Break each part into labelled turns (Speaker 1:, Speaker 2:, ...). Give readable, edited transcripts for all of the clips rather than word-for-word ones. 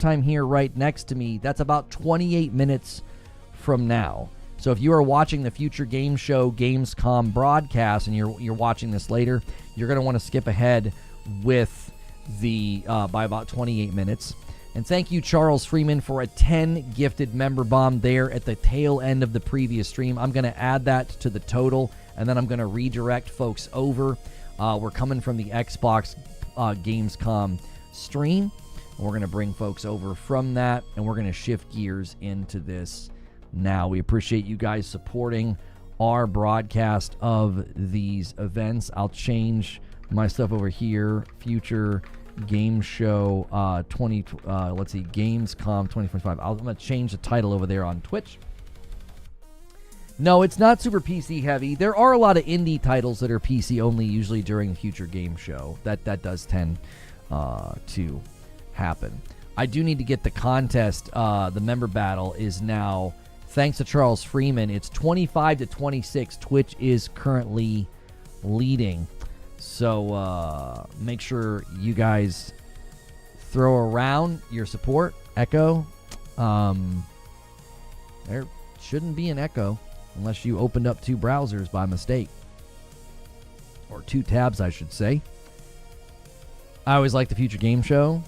Speaker 1: time here right next to me, that's about 28 minutes from now. So if you are watching the Future Game Show Gamescom broadcast and you're watching this later, you're going to want to skip ahead with the by about 28 minutes. And thank you, Charles Freeman, for a 10 gifted member bomb there at the tail end of the previous stream. I'm going to add that to the total, and then I'm going to redirect folks over. We're coming from the Xbox Gamescom stream. We're going to bring folks over from that, and we're going to shift gears into this now. We appreciate you guys supporting our broadcast of these events. I'll change my stuff over here. Future Game Show Gamescom 2025. I'm going to change the title over there on Twitch. No, it's not super PC heavy. There are a lot of indie titles that are PC only, usually during Future Game Show. That does tend to happen. I do need to get the contest. The member battle is now, thanks to Charles Freeman, it's 25-26. Twitch is currently leading. So make sure you guys throw around your support. Echo. There shouldn't be an echo unless you opened up two browsers by mistake. Or two tabs, I should say. I always like the Future Game Show.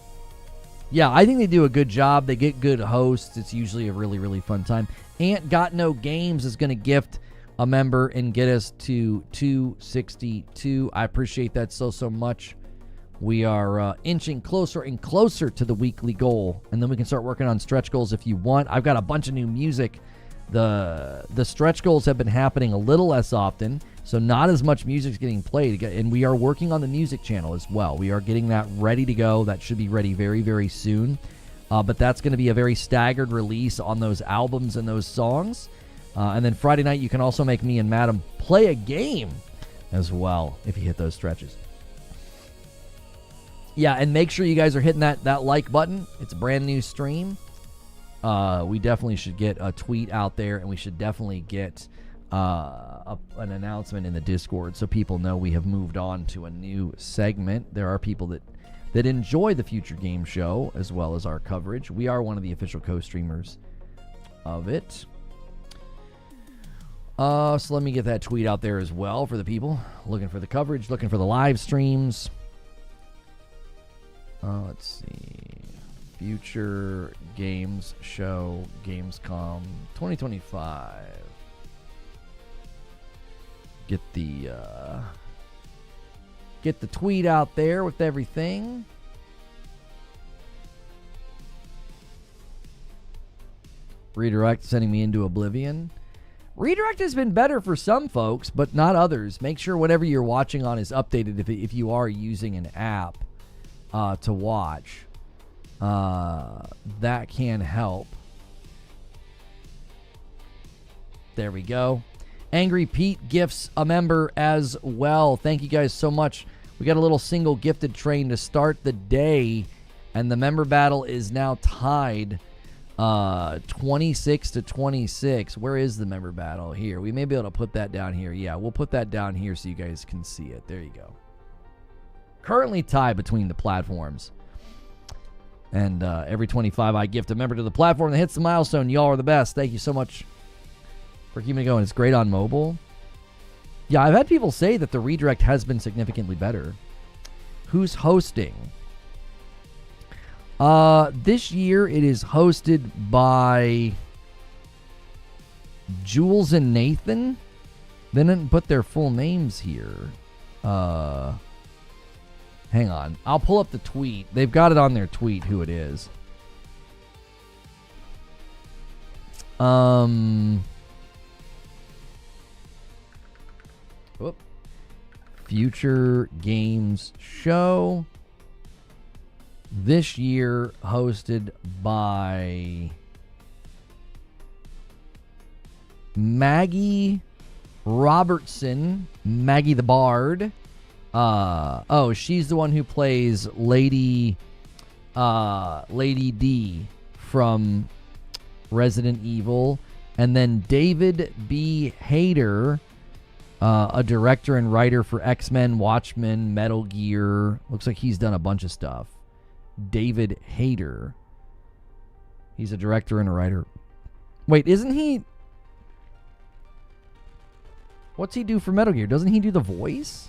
Speaker 1: Yeah, I think they do a good job. They get good hosts. It's usually a really, really fun time. Ant Got No Games is going to gift a member and get us to 262. I appreciate that so much. We are inching closer and closer to the weekly goal, and then we can start working on stretch goals if you want. I've got a bunch of new music. The stretch goals have been happening a little less often, so not as much music is getting played, and we are working on the music channel as well. We are getting that ready to go. That should be ready very, very soon, but that's going to be a very staggered release on those albums and those songs. And then Friday night, you can also make me and Madam play a game as well if you hit those stretches. Yeah, and make sure you guys are hitting that like button. It's a brand new stream. We definitely should get a tweet out there, and we should definitely get an announcement in the Discord so people know we have moved on to a new segment. There are people that enjoy the Future Game Show as well as our coverage. We are one of the official co-streamers of it. So let me get that tweet out there as well for the people looking for the coverage, looking for the live streams. Let's see. Future Games Show Gamescom 2025. Get the tweet out there with everything. Redirect sending me into oblivion. Redirect has been better for some folks, but not others. Make sure whatever you're watching on is updated if you are using an app to watch. That can help. There we go. Angry Pete gifts a member as well. Thank you guys so much. We got a little single gifted train to start the day, and the member battle is now tied 26-26. Where is the member battle? Here. We may be able to put that down here. Yeah, we'll put that down here so you guys can see it. There you go. Currently tied between the platforms. And every 25 I gift a member to the platform that hits the milestone. Y'all are the best. Thank you so much for keeping it going. It's great on mobile. Yeah, I've had people say that the redirect has been significantly better. Who's hosting? This year it is hosted by Jules and Nathan. They didn't put their full names here. Hang on. I'll pull up the tweet. They've got it on their tweet who it is. Future Games Show. This year hosted by Maggie Robertson, Maggie the Bard. She's the one who plays Lady D from Resident Evil. And then David B. Hayter, a director and writer for X-Men, Watchmen, Metal Gear. Looks like he's done a bunch of stuff. David Hayter. He's a director and a writer. Wait, isn't he... What's he do for Metal Gear? Doesn't he do the voice?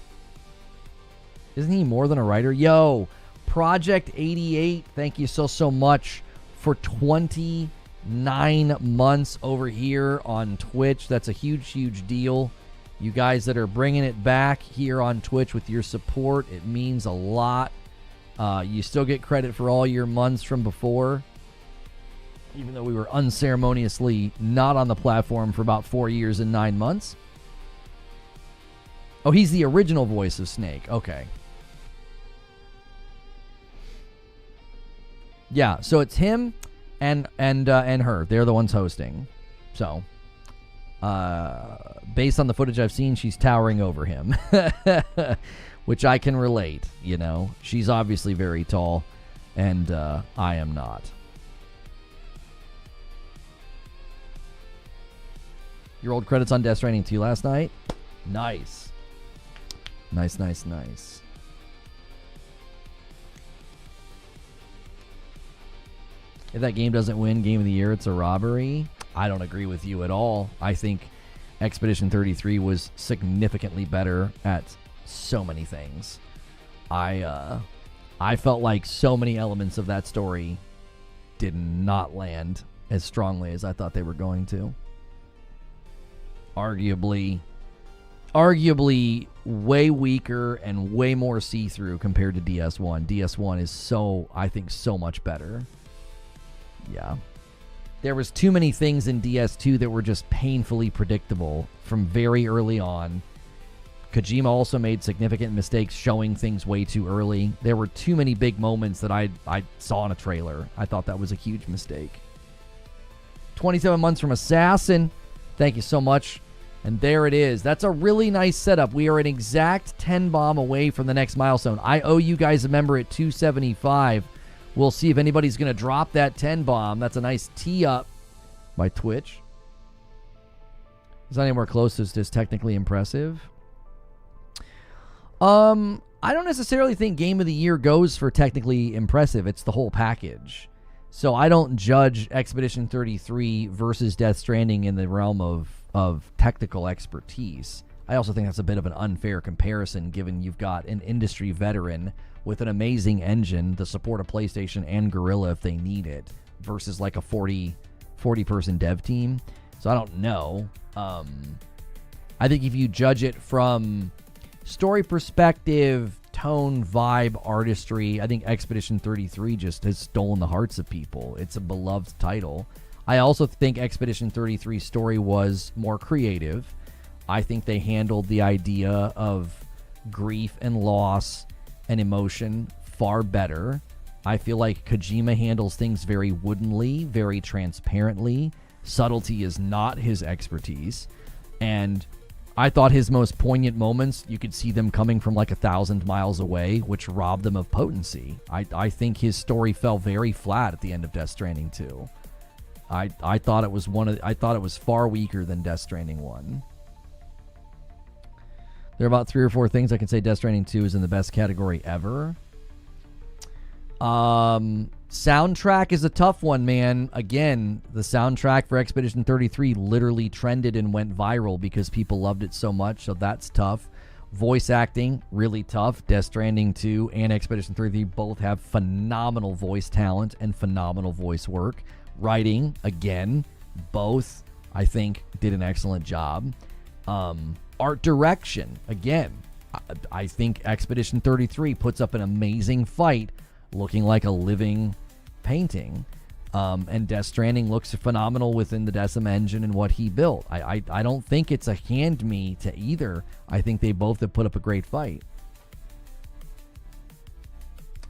Speaker 1: Isn't he more than a writer? Yo, Project 88, thank you so much for 29 months over here on Twitch. That's a huge deal. You guys that are bringing it back here on Twitch with your support, it means a lot. You still get credit for all your months from before, even though we were unceremoniously not on the platform for about 4 years and 9 months. Oh, he's the original voice of Snake. Okay. Yeah, so it's him and her. They're the ones hosting. So, based on the footage I've seen, she's towering over him, which I can relate. You know, she's obviously very tall, and I am not. Your old credits on Death Stranding 2 last night? Nice. Nice. If that game doesn't win Game of the Year, it's a robbery. I don't agree with you at all. I think Expedition 33 was significantly better at so many things. I felt like so many elements of that story did not land as strongly as I thought they were going to. Arguably way weaker and way more see-through compared to DS1. DS1 is so much better. Yeah. There was too many things in DS2 that were just painfully predictable from very early on. Kojima also made significant mistakes showing things way too early. There were too many big moments that I saw in a trailer. I thought that was a huge mistake. 27 months from Assassin. Thank you so much. And there it is. That's a really nice setup. We are an exact 10 bomb away from the next milestone. I owe you guys a member at 275. We'll see if anybody's going to drop that 10 bomb. That's a nice tee up by Twitch. Is that anywhere close to as technically impressive? I don't necessarily think Game of the Year goes for technically impressive. It's the whole package. So I don't judge Expedition 33 versus Death Stranding in the realm of technical expertise. I also think that's a bit of an unfair comparison given you've got an industry veteran with an amazing engine to support a PlayStation and Guerrilla if they need it versus like a 40-person dev team. So I don't know. I think if you judge it from story perspective, tone, vibe, artistry, I think Expedition 33 just has stolen the hearts of people. It's a beloved title. I also think Expedition 33's story was more creative. I think they handled the idea of grief and loss and emotion far better. I feel like Kojima handles things very woodenly, very transparently. Subtlety is not his expertise. And I thought his most poignant moments, you could see them coming from like 1,000 miles away, which robbed them of potency. I think his story fell very flat at the end of Death Stranding 2. I thought it was far weaker than Death Stranding 1. There are about 3 or 4 things I can say Death Stranding 2 is in the best category ever. Soundtrack is a tough one, man. Again, the soundtrack for Expedition 33 literally trended and went viral because people loved it so much, so that's tough. Voice acting, really tough. Death Stranding 2 and Expedition 33 both have phenomenal voice talent and phenomenal voice work. Writing, again, both, I think, did an excellent job. Art direction, again, I think Expedition 33 puts up an amazing fight looking like a living painting. And Death Stranding looks phenomenal within the Decima engine and what he built. I don't think it's a hand me to either. I think they both have put up a great fight.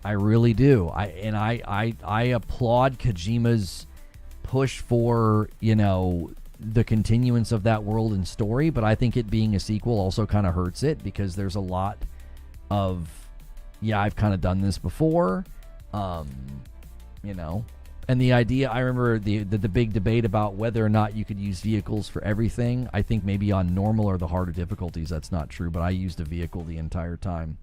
Speaker 1: I really do. I applaud Kojima's push for, the continuance of that world and story, but I think it being a sequel also kind of hurts it because there's a lot of, I've kind of done this before, and the idea, I remember the big debate about whether or not you could use vehicles for everything. I think maybe on normal or the harder difficulties that's not true, but I used a vehicle the entire time,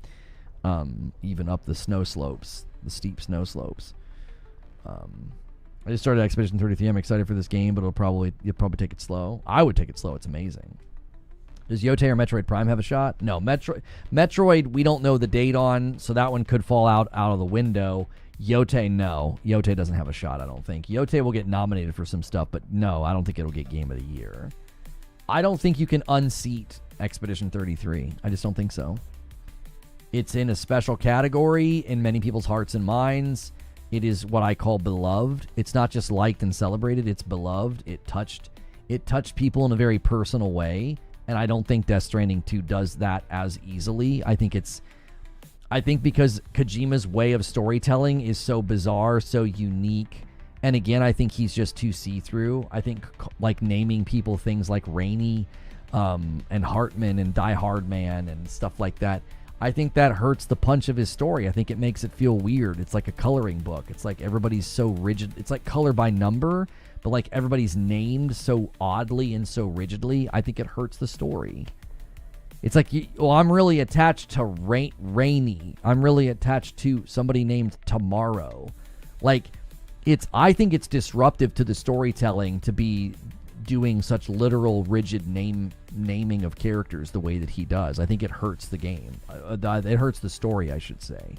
Speaker 1: even up the snow slopes, the steep snow slopes. I just started Expedition 33. I'm excited for this game, but you'll probably take it slow. I would take it slow. It's amazing. Does Yotei or Metroid Prime have a shot? No. Metroid, we don't know the date on, so that one could fall out of the window. Yotei, no. Yotei doesn't have a shot, I don't think. Yotei will get nominated for some stuff, but no, I don't think it'll get Game of the Year. I don't think you can unseat Expedition 33. I just don't think so. It's in a special category in many people's hearts and minds. It is what I call beloved. It's not just liked and celebrated, it's beloved. It touched people in a very personal way, and I don't think Death Stranding 2 does that as easily. I think because Kojima's way of storytelling is so bizarre, so unique, and again, I think he's just too see-through. I think like naming people things like Rainey and Hartman and Die Hard Man and stuff like that, I think that hurts the punch of his story. I think it makes it feel weird. It's like a coloring book. It's like everybody's so rigid. It's like color by number, but like everybody's named so oddly and so rigidly. I think it hurts the story. It's like, I'm really attached to Rainy. I'm really attached to somebody named Tomorrow. Like, I think it's disruptive to the storytelling to be doing such literal, rigid naming of characters the way that he does. I think it hurts the game. It hurts the story, I should say.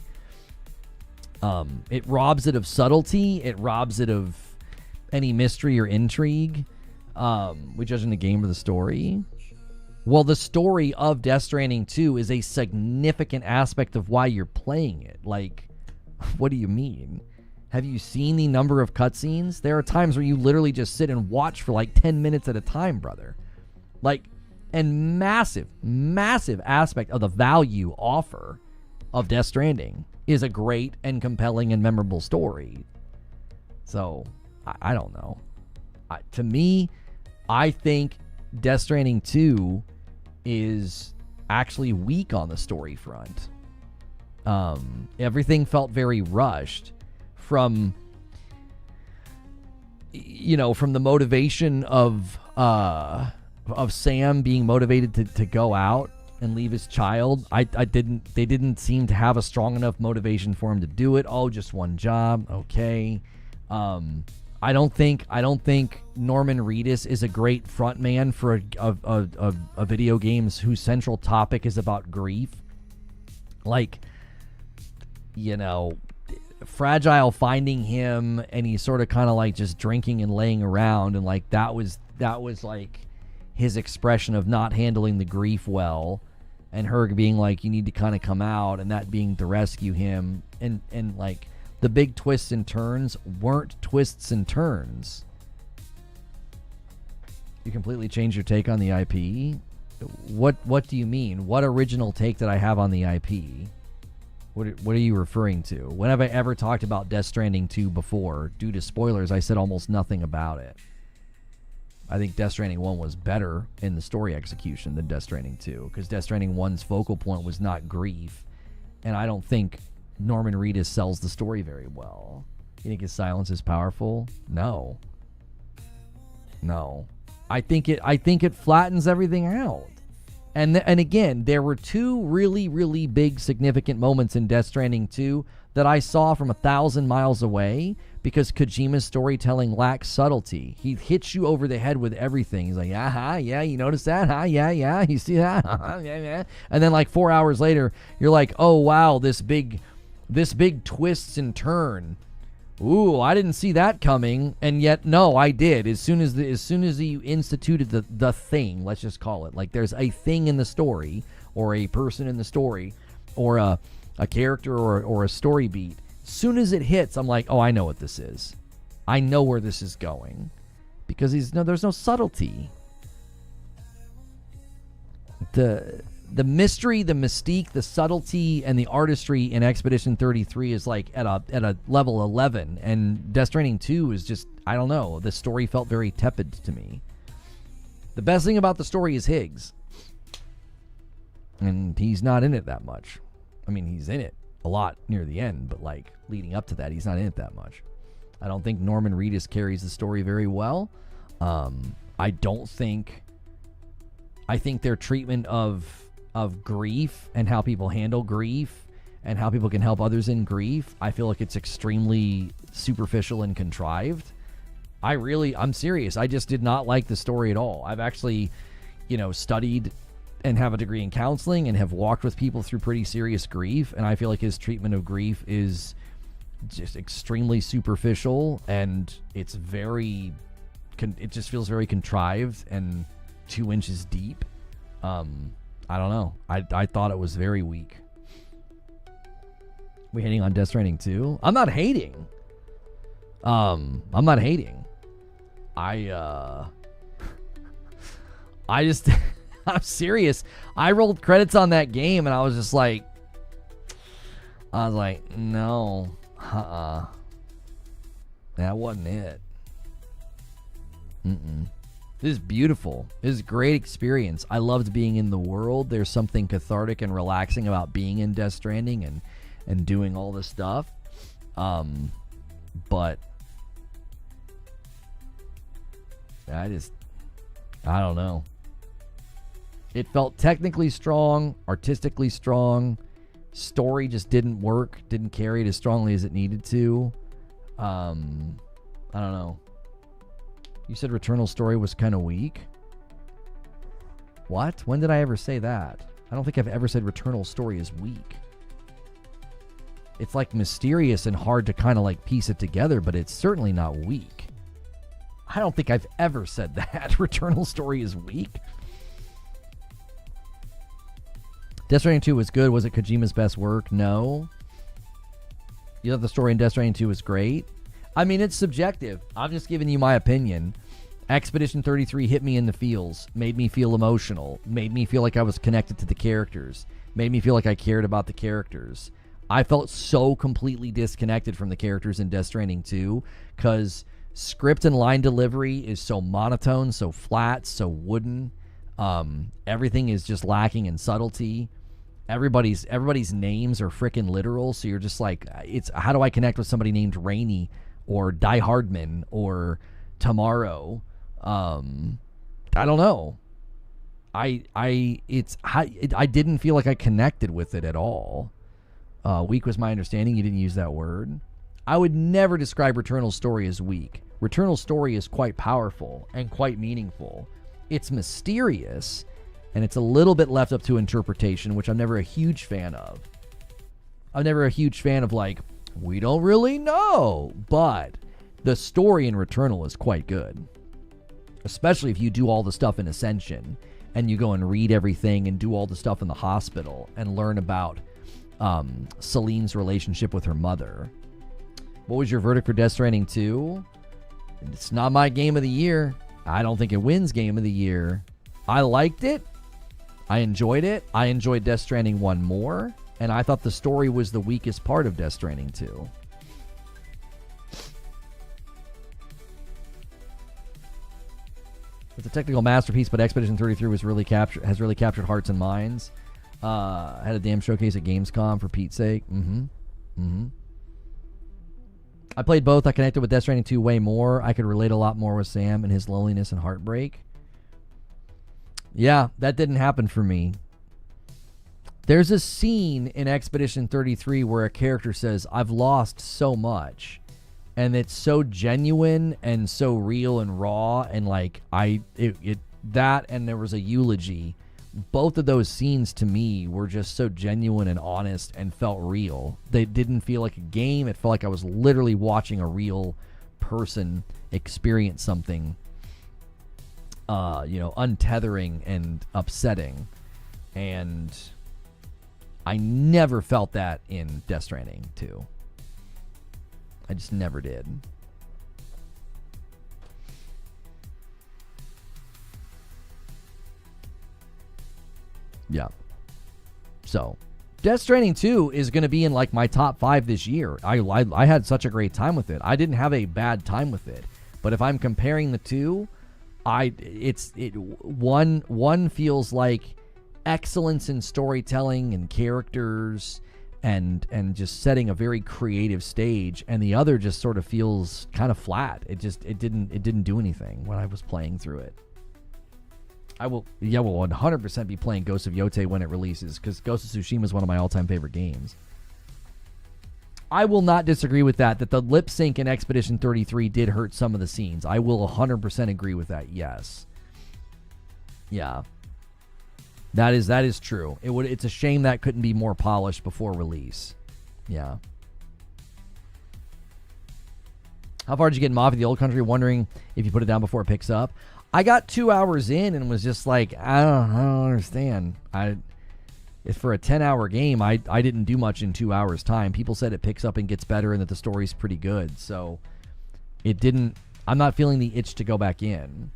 Speaker 1: It robs it of subtlety. It robs it of any mystery or intrigue. We judging the game or the story? Well, the story of Death Stranding 2 is a significant aspect of why you're playing it. Like, what do you mean? Have you seen the number of cutscenes? There are times where you literally just sit and watch for like 10 minutes at a time, brother. Like, and massive aspect of the value offer of Death Stranding is a great and compelling and memorable story. So, I don't know. To me, I think Death Stranding 2 is actually weak on the story front. Everything felt very rushed. From the motivation of Sam being motivated to go out and leave his child, they didn't seem to have a strong enough motivation for him to do it. Oh, just one job, okay. I don't think Norman Reedus is a great frontman for a video games whose central topic is about grief. Like, Fragile finding him, and he's sort of kind of like just drinking and laying around, and like that was like his expression of not handling the grief well, and her being like, you need to kind of come out, and that being to rescue him, and like the big twists and turns weren't twists and turns. You completely changed your take on the IP? What do you mean? What original take did I have on the IP? What are you referring to? When have I ever talked about Death Stranding 2 before? Due to spoilers, I said almost nothing about it. I think Death Stranding 1 was better in the story execution than Death Stranding 2, because Death Stranding 1's focal point was not grief, and I don't think Norman Reedus sells the story very well. You think his silence is powerful? No. I think it flattens everything out. And again, there were two really, really big significant moments in Death Stranding 2 that I saw from 1,000 miles away because Kojima's storytelling lacks subtlety. He hits you over the head with everything. He's like, yeah, you notice that? Yeah, you see that? Yeah. And then like 4 hours later, you're like, oh, wow, this big twists and turn. Ooh, I didn't see that coming, and yet no, I did. As soon as you instituted the thing, let's just call it, like there's a thing in the story, or a person in the story, or a character, or a story beat. As soon as it hits, I'm like, oh, I know what this is. I know where this is going, because there's no subtlety. The mystery, the mystique, the subtlety, and the artistry in Expedition 33 is like at a level 11, and Death Stranding 2 is just, I don't know, the story felt very tepid to me. The best thing about the story is Higgs, and he's not in it that much. I mean, he's in it a lot near the end, but like leading up to that, he's not in it that much. I don't think Norman Reedus carries the story very well. I think their treatment of grief and how people handle grief and how people can help others in grief, I feel like it's extremely superficial and contrived. I'm serious. I just did not like the story at all. I've actually, studied and have a degree in counseling and have walked with people through pretty serious grief, and I feel like his treatment of grief is just extremely superficial, and it just feels very contrived and 2 inches deep. I don't know. I thought it was very weak. We hating on Death Stranding 2? I'm not hating. I'm serious. I rolled credits on that game and I was like, no, that wasn't it. This is beautiful. This is a great experience. I loved being in the world. There's something cathartic and relaxing about being in Death Stranding and doing all this stuff. But I don't know. It felt technically strong, artistically strong. Story just didn't work, didn't carry it as strongly as it needed to. I don't know. You said Returnal's story was kind of weak? What? When did I ever say that? I don't think I've ever said Returnal's story is weak. It's like mysterious and hard to kind of like piece it together, but it's certainly not weak. I don't think I've ever said that. Returnal's story is weak. Death Stranding 2 was good. Was it Kojima's best work? No. You thought the story in Death Stranding 2 was great? I mean, it's subjective. I'm just giving you my opinion. Expedition 33 hit me in the feels, made me feel emotional, made me feel like I was connected to the characters, made me feel like I cared about the characters. I felt so completely disconnected from the characters in Death Stranding 2 because script and line delivery is so monotone, so flat, so wooden. Everything is just lacking in subtlety. Everybody's names are freaking literal, so you're just like, it's how do I connect with somebody named Rainey or Die Hardman or Tomorrow? I don't know. I didn't feel like I connected with it at all. Weak was my understanding. You didn't use that word. I would never describe Returnal's story as weak. Returnal's story is quite powerful and quite meaningful. It's mysterious, and it's a little bit left up to interpretation, which I'm never a huge fan of. I'm never a huge fan of, like, we don't really know. But the story in Returnal is quite good. Especially if you do all the stuff in Ascension, and you go and read everything and do all the stuff in the hospital and learn about Celine's relationship with her mother. What was your verdict for Death Stranding 2? It's not my game of the year. I don't think it wins game of the year. I liked it. I enjoyed it. I enjoyed Death Stranding 1 more. And I thought the story was the weakest part of Death Stranding 2. It's a technical masterpiece, but Expedition 33 has really captured hearts and minds. Had a damn showcase at Gamescom, for Pete's sake. I played both. I connected with Death Stranding 2 way more. I could relate a lot more with Sam and his loneliness and heartbreak. Yeah, that didn't happen for me. There's a scene in Expedition 33 where a character says, I've lost so much. And it's so genuine and so real and raw. And like, that and there was a eulogy. Both of those scenes to me were just so genuine and honest and felt real. They didn't feel like a game. It felt like I was literally watching a real person experience something, untethering and upsetting. And I never felt that in Death Stranding 2. I just never did. Yeah. So, Death Stranding 2 is going to be in like my top 5 this year. I had such a great time with it. I didn't have a bad time with it. But if I'm comparing the two, one feels like excellence in storytelling and characters and just setting a very creative stage, and the other just sort of feels kind of flat. It didn't do anything when I was playing through it. I will 100% be playing Ghost of Yotei when it releases, because Ghost of Tsushima is one of my all-time favorite games. I will not disagree with that the lip sync in Expedition 33 did hurt some of the scenes. I will 100% agree with that, yes. Yeah. That is true. It's a shame that couldn't be more polished before release. Yeah. How far did you get in Mafia the Old Country? Wondering if you put it down before it picks up. I got 2 hours in and was just like, I don't understand. If for a 10-hour game, I didn't do much in 2 hours' time. People said it picks up and gets better and that the story's pretty good. So it didn't. I'm not feeling the itch to go back in.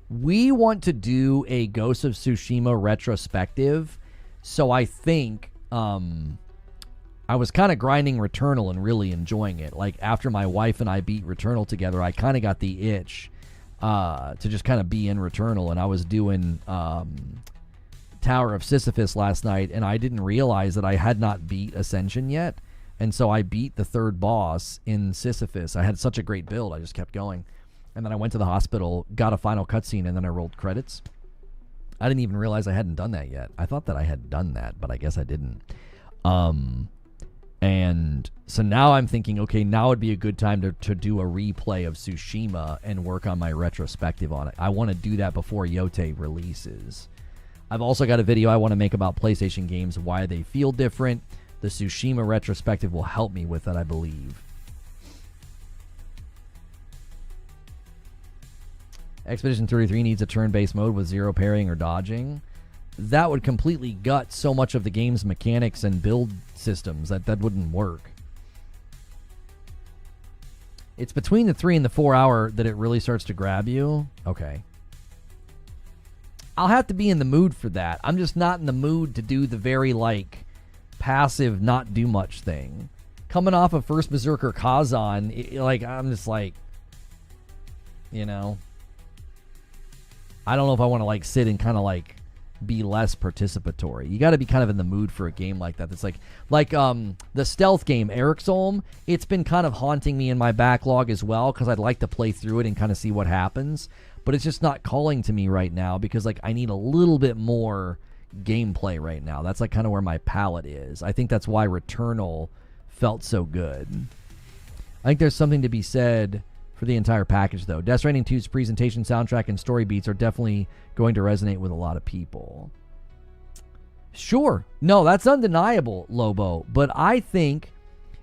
Speaker 1: We want to do a Ghost of Tsushima retrospective. So I think I was kind of grinding Returnal and really enjoying it. Like after my wife and I beat Returnal together, I kind of got the itch to just kind of be in Returnal. And I was doing Tower of Sisyphus last night, and I didn't realize that I had not beat Ascension yet. And so I beat the third boss in Sisyphus. I had such a great build, I just kept going. And then I went to the hospital, got a final cutscene, and then I rolled credits. I didn't even realize I hadn't done that yet. I thought that I had done that, but I guess I didn't. And so now I'm thinking, okay, now would be a good time to do a replay of Tsushima and work on my retrospective on it. I want to do that before Yote releases. I've also got a video I want to make about PlayStation games, why they feel different. The Tsushima retrospective will help me with that, I believe. Expedition 33 needs a turn-based mode with zero parrying or dodging. That would completely gut so much of the game's mechanics and build systems that wouldn't work. It's between the 3 and the 4 hour that it really starts to grab you. Okay. I'll have to be in the mood for that. I'm just not in the mood to do the very, passive, not do much thing. Coming off of First Berserker Kazan, I'm just like, I don't know if I want to sit and kind of be less participatory. You got to be kind of in the mood for a game like that. That's the stealth game Ericsolm. It's been kind of haunting me in my backlog as well because I'd like to play through it and kind of see what happens. But it's just not calling to me right now because I need a little bit more gameplay right now. That's kind of where my palate is. I think that's why Returnal felt so good. I think there's something to be said for the entire package, though. Death Stranding 2's presentation, soundtrack, and story beats are definitely going to resonate with a lot of people. Sure. No, that's undeniable, Lobo. But I think,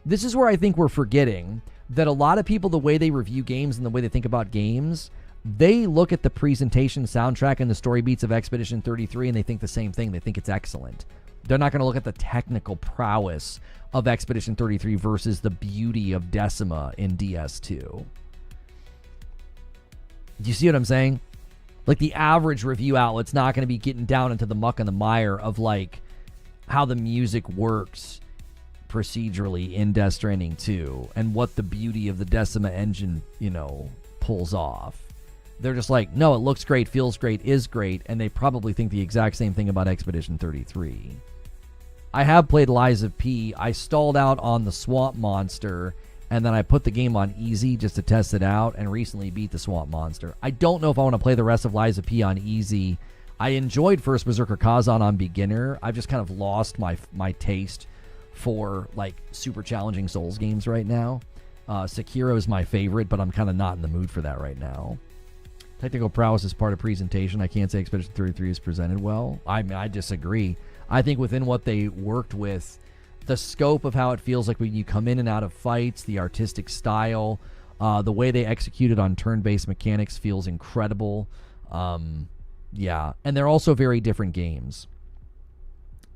Speaker 1: this is where I think we're forgetting that a lot of people, the way they review games and the way they think about games, they look at the presentation, soundtrack, and the story beats of Expedition 33, and they think the same thing. They think it's excellent. They're not going to look at the technical prowess of Expedition 33 versus the beauty of Decima in DS2. Do you see what I'm saying? The average review outlet's not going to be getting down into the muck and the mire of how the music works procedurally in Death Stranding 2 and what the beauty of the Decima engine, pulls off. They're just no, it looks great, feels great, is great, and they probably think the exact same thing about Expedition 33. I have played Lies of P. I stalled out on the Swamp Monster, and then I put the game on easy just to test it out and recently beat the Swamp Monster. I don't know if I want to play the rest of Lies of P on easy. I enjoyed First Berserker Kazan on beginner. I've just kind of lost my taste for super challenging Souls games right now. Sekiro is my favorite, but I'm kind of not in the mood for that right now. Technical prowess is part of presentation. I can't say Expedition 33 is presented well. I disagree. I think within what they worked with, the scope of how it feels like when you come in and out of fights, the artistic style, the way they executed on turn-based mechanics feels incredible. Yeah, and they're also very different games.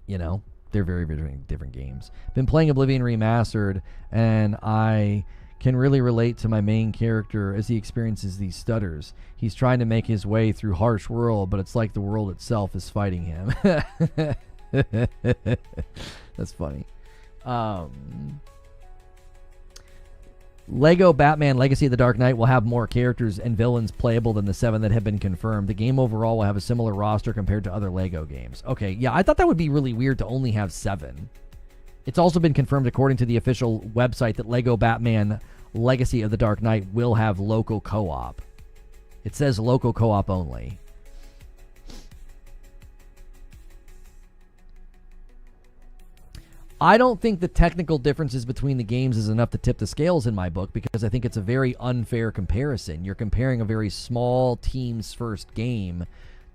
Speaker 1: They're very, very different games. Been playing Oblivion Remastered, and I can really relate to my main character as he experiences these stutters. He's trying to make his way through harsh world, but it's like the world itself is fighting him. That's funny. Lego Batman Legacy of the Dark Knight will have more characters and villains playable than the 7 that have been confirmed. The game overall will have a similar roster compared to other Lego games. Okay, yeah, I thought that would be really weird to only have 7. It's also been confirmed according to the official website that Lego Batman Legacy of the Dark Knight will have local co-op. It says local co-op only. I don't think the technical differences between the games is enough to tip the scales in my book, because I think it's a very unfair comparison. You're comparing a very small team's first game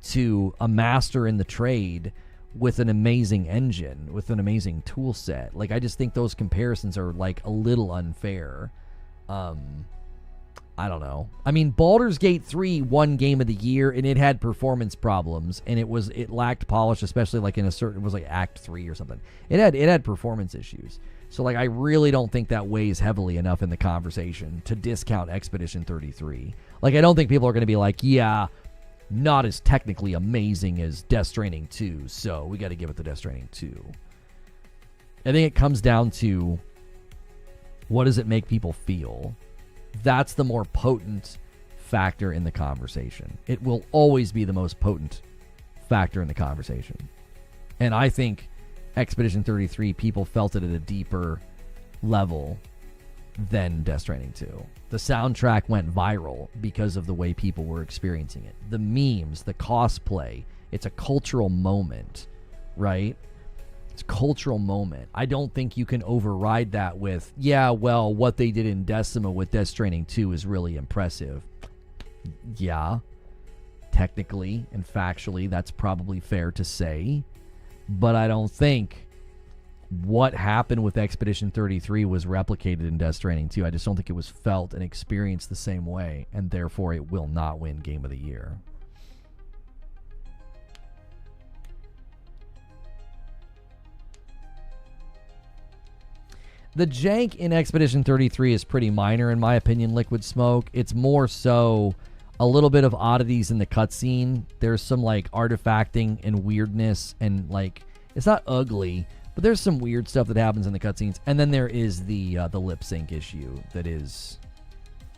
Speaker 1: to a master in the trade with an amazing engine, with an amazing tool set. Like, I just think those comparisons are, like, a little unfair. I don't know. I mean, Baldur's Gate 3 won Game of the Year, and it had performance problems, and it lacked polish, especially like in a certain, it was like Act 3 or something. It had performance issues. So, like, I really don't think that weighs heavily enough in the conversation to discount Expedition 33. Like, I don't think people are going to be like, yeah, not as technically amazing as Death Stranding 2, so we got to give it to Death Stranding 2. I think it comes down to, what does it make people feel? That's the more potent factor in the conversation. It will always be the most potent factor in the conversation. And I think Expedition 33, people felt it at a deeper level than Death Stranding 2. The soundtrack went viral because of the way people were experiencing it. The memes, the cosplay, it's a cultural moment, right? It's a cultural moment. I don't think you can override that with, yeah, well, what they did in Decima with Death Stranding 2 is really impressive. Yeah, technically and factually, that's probably fair to say. But I don't think what happened with Expedition 33 was replicated in Death Stranding 2. I just don't think it was felt and experienced the same way, and therefore it will not win Game of the Year. The jank in Expedition 33 is pretty minor, in my opinion, Liquid Smoke. It's more so a little bit of oddities in the cutscene. There's some, like, artifacting and weirdness, and, like, it's not ugly, but there's some weird stuff that happens in the cutscenes. And then there is the lip sync issue that is,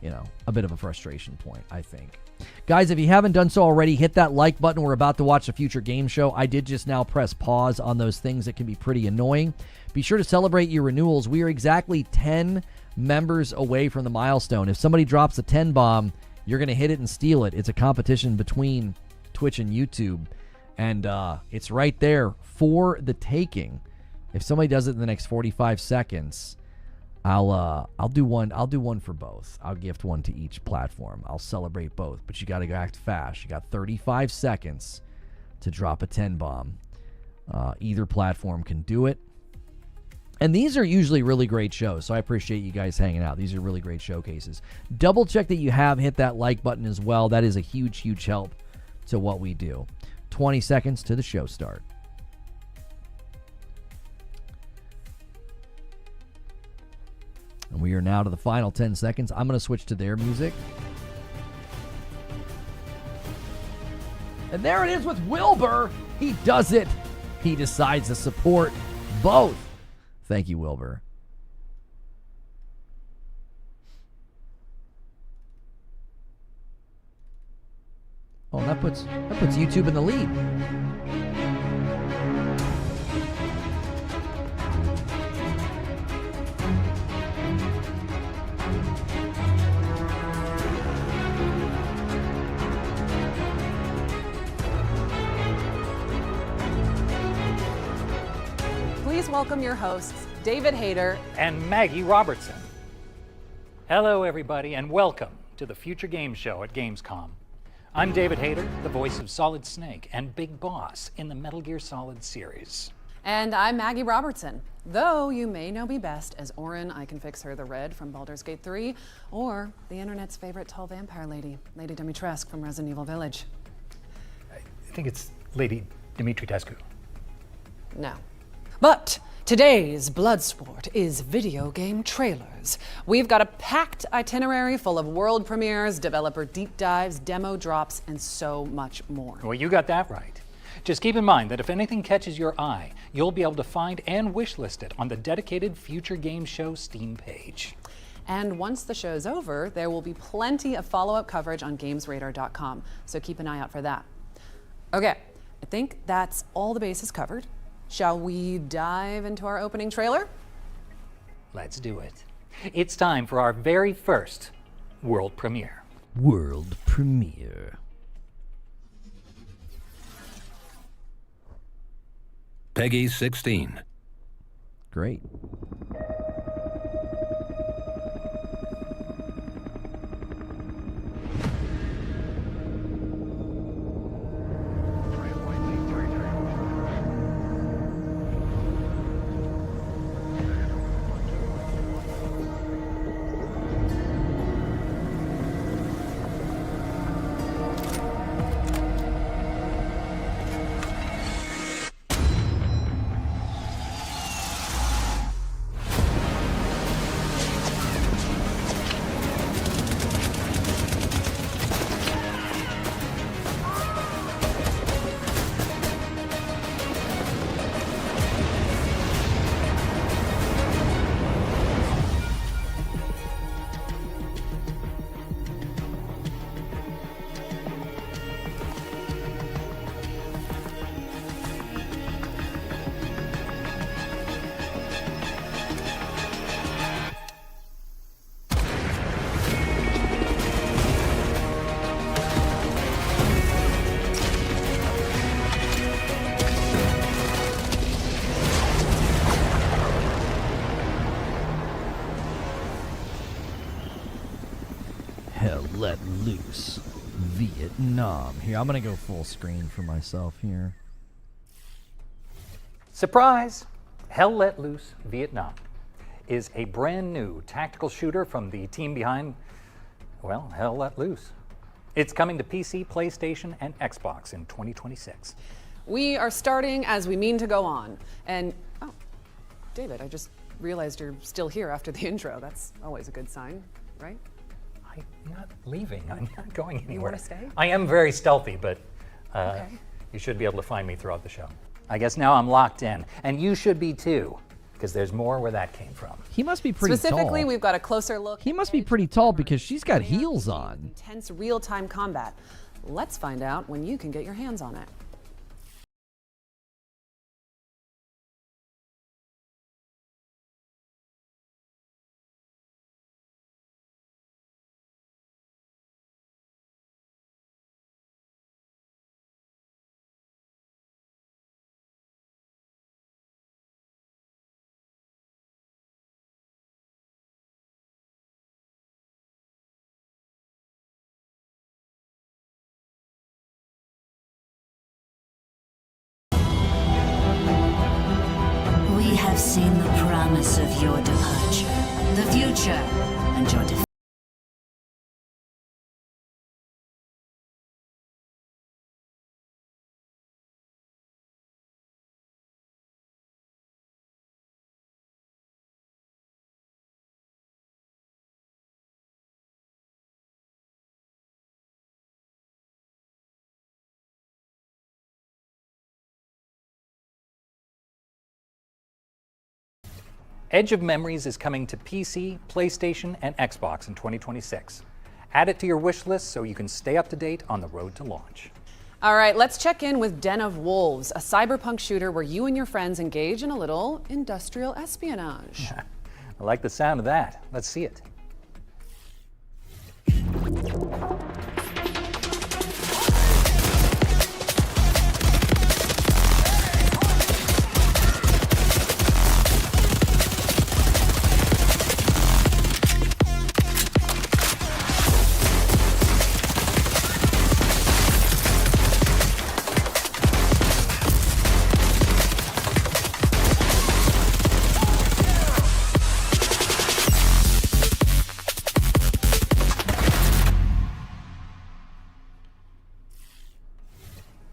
Speaker 1: you know, a bit of a frustration point, I think. Guys, if you haven't done so already, hit that like button. We're about to watch a future game show. I did just now press pause on those things that can be pretty annoying. Be sure to celebrate your renewals. We are exactly 10 members away from the milestone. If somebody drops a 10 bomb, you're going to hit it and steal it. It's a competition between Twitch and YouTube, and it's right there for the taking. If somebody does it in the next 45 seconds, I'll do one. I'll do one for both. I'll gift one to each platform. I'll celebrate both, but you got to act fast. You got 35 seconds to drop a 10 bomb. Either platform can do it. And these are usually really great shows, so I appreciate you guys hanging out. These are really great showcases. Double check that you have hit that like button as well. That is a huge, huge help to what we do. 20 seconds to the show start. And we are now to the final 10 seconds. I'm going to switch to their music. And there it is with Wilbur. He does it. He decides to support both. Thank you, Wilbur. Oh, that puts YouTube in the lead.
Speaker 2: Please welcome your hosts, David Hayter
Speaker 3: and Maggie Robertson. Hello, everybody, and welcome to the Future Game Show at Gamescom. I'm David Hayter, the voice of Solid Snake and Big Boss in the Metal Gear Solid series.
Speaker 2: And I'm Maggie Robertson, though you may know me best as Orin, I Can Fix Her the Red from Baldur's Gate 3, or the internet's favorite tall vampire lady, Lady Dimitrescu from Resident Evil Village.
Speaker 3: I think it's Lady Dimitrescu.
Speaker 2: No. But today's Bloodsport is video game trailers. We've got a packed itinerary full of world premieres, developer deep dives, demo drops, and so much more.
Speaker 3: Well, you got that right. Just keep in mind that if anything catches your eye, you'll be able to find and wishlist it on the dedicated Future Game Show Steam page.
Speaker 2: And once the show's over, there will be plenty of follow-up coverage on GamesRadar.com, so keep an eye out for that. Okay, I think that's all the bases covered. Shall we dive into our opening trailer?
Speaker 3: Let's do it. It's time for our very first world premiere.
Speaker 1: World premiere.
Speaker 4: Peggy 16.
Speaker 1: Great. Hell let loose. Vietnam. Here, I'm going to go full screen for myself here.
Speaker 3: Surprise! Hell Let Loose Vietnam is a brand new tactical shooter from the team behind, well, Hell Let Loose. It's coming to PC, PlayStation, and Xbox in 2026.
Speaker 2: We are starting as we mean to go on. And, oh, David, I just realized you're still here after the intro. That's always a good sign, right?
Speaker 3: I'm not leaving. I'm not going anywhere.
Speaker 2: You want to stay?
Speaker 3: I am very stealthy, but
Speaker 2: Okay.
Speaker 3: you should be able to find me throughout the show. I guess now I'm locked in, and you should be too, because there's more where that came from.
Speaker 1: He must be pretty
Speaker 2: Specifically,
Speaker 1: tall.
Speaker 2: we've got a closer look.
Speaker 1: He must be pretty tall because she's got heels on.
Speaker 2: Intense real-time combat. Let's find out when you can get your hands on it.
Speaker 4: We have seen the promise of your departure, the future, and your defeat.
Speaker 3: Edge of Memories is coming to PC, PlayStation, and Xbox in 2026. Add it to your wish list so you can stay up to date on the road to launch.
Speaker 2: All right, let's check in with Den of Wolves, a cyberpunk shooter where you and your friends engage in a little industrial espionage.
Speaker 3: I like the sound of that. Let's see it.